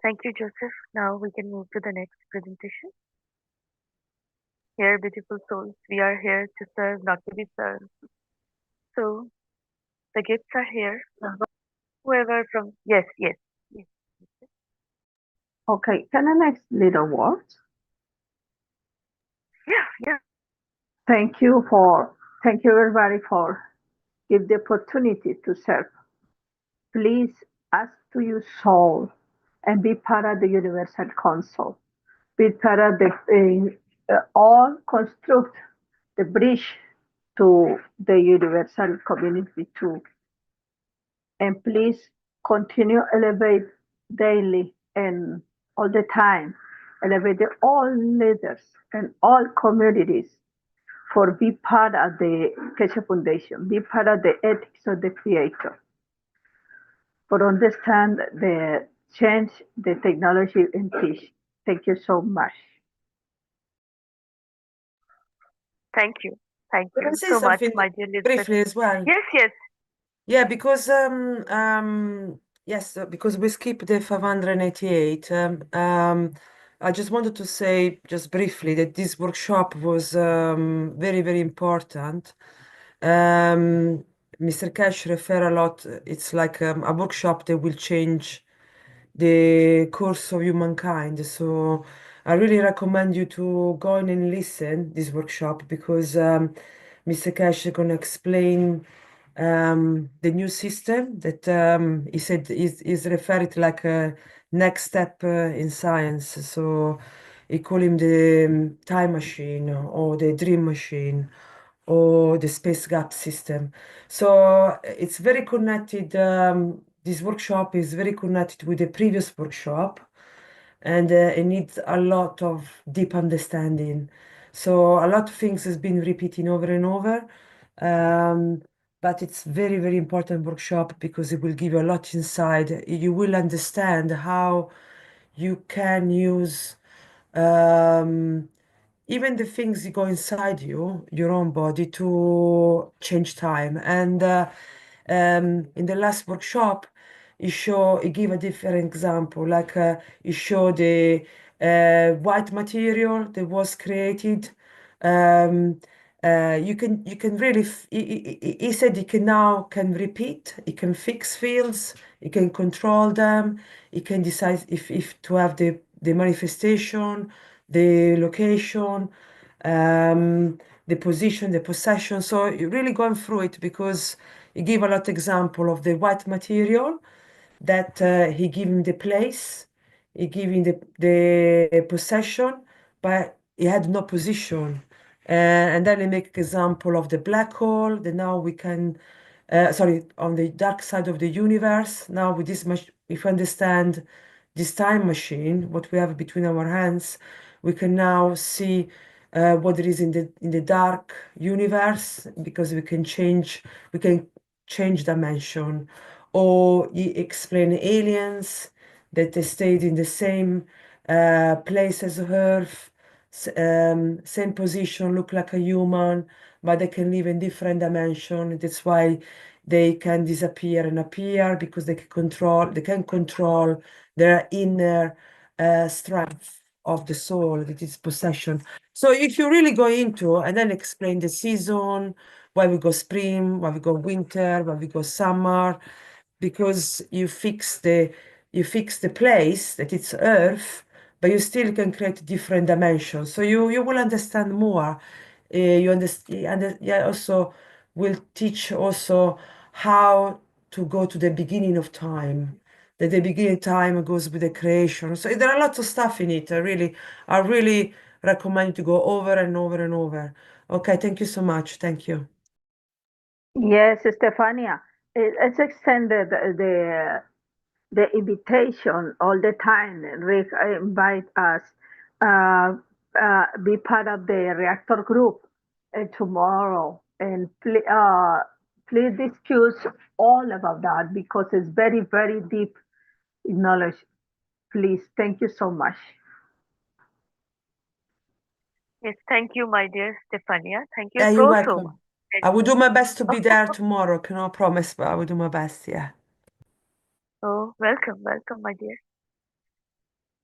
Thank you, Joseph. Now we can move to the next presentation. Here, beautiful souls, we are here to serve, not to be served. So the gifts are here. Whoever from, yes, yes, yes. Okay, can I next little words? Yeah. Thank you everybody for give the opportunity to serve. Please ask to your soul and be part of the Universal Council. Be part of the all construct the bridge to the universal community too. And please continue elevate daily and all the time. Elevate all leaders and all communities for be part of the Keshe Foundation, be part of the ethics of the Creator, for understand the change, the technology and teach. Thank you so much. Thank you. Thank Can I you say so much, something my dear Elizabeth. briefly as well? Yes, yes. Yeah, because yes, because we skipped the 588. I just wanted to say just briefly that this workshop was very, very important. Mr. Keshe refer a lot. It's like a workshop that will change the course of humankind. So I really recommend you to go in and listen this workshop because Mr. Keshe is going to explain the new system that he said is referred to like a next step in science. So he call him the time machine or the dream machine or the space gap system. So it's very connected. This workshop is very connected with the previous workshop, and it needs a lot of deep understanding. So a lot of things has been repeating over and over, but it's very, very important workshop because it will give you a lot inside. You will understand how you can use even the things that go inside you, your own body, to change time. And in the last workshop, he gave a different example. Like he showed the white material that was created. You can really. He said he can repeat. He can fix fields. He can control them. He can decide if to have the manifestation, the location, the position, the possession. So you're really going through it because he gave a lot of example of the white material that he gave him the place, he gave him the possession, but he had no position. And then he make example of the black hole that now we can, on the dark side of the universe. Now with this much, if we understand this time machine, what we have between our hands, we can now see what there is in the dark universe because we can change dimension. Or he explain aliens that they stayed in the same place as Earth, same position, look like a human, but they can live in different dimension. That's why they can disappear and appear because they can control their inner strength of the soul, that is possession. So if you really go into and then explain the season, why we go spring, why we go winter, why we go summer, because you fix the place that it's Earth, but you still can create different dimensions. So you will understand more. You understand, yeah, also will teach also how to go to the beginning of time. That the beginning of time goes with the creation. So there are lots of stuff in it. I really recommend to go over and over and over. Okay, thank you so much. Thank you. Yes, Stefania. Let's extend the invitation all the time. Rick invite us be part of the Reactor group tomorrow, and please discuss all about that because it's very, very deep knowledge. Please, thank you so much. Yes, thank you, my dear Stefania. Thank you Yeah, you're so welcome. much. I will do my best to be there tomorrow. Cannot promise, but I will do my best. Yeah. Oh, welcome, my dear.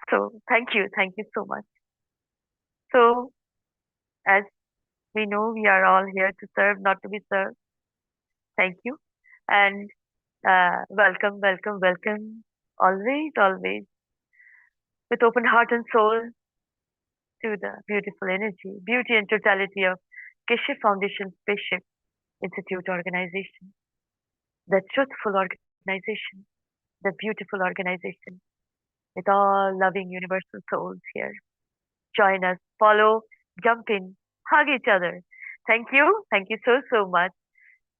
So thank you so much. So as we know, we are all here to serve, not to be served. Thank you. And welcome, welcome, welcome. Always, always. With open heart and soul to the beautiful energy, beauty and totality of Keshe Foundation Spaceship Institute organization. The truthful organization, the beautiful organization with all loving universal souls here. Join us, follow, jump in, hug each other. Thank you so, so much.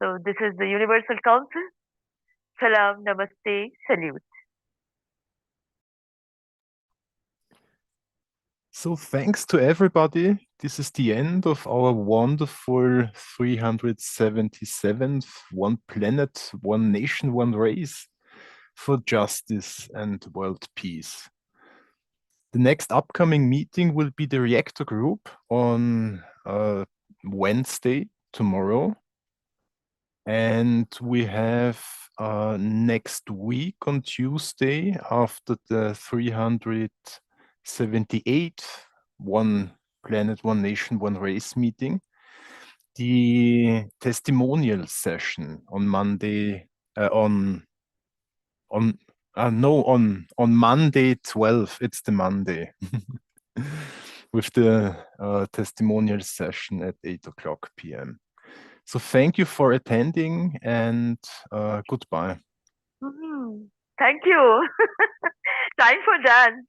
So this is the Universal Council. Salam, namaste, salute. So thanks to everybody. This is the end of our wonderful 377th One Planet, One Nation, One Race for Justice and World Peace. The next upcoming meeting will be the Reactor group on Wednesday, tomorrow. And we have next week on Tuesday, after the 378th One Planet, One Nation, One Race meeting, the testimonial session on Monday, on Monday 12th, it's the Monday, with the testimonial session at 8:00 p.m. So thank you for attending, and goodbye. Thank you. Time for dance.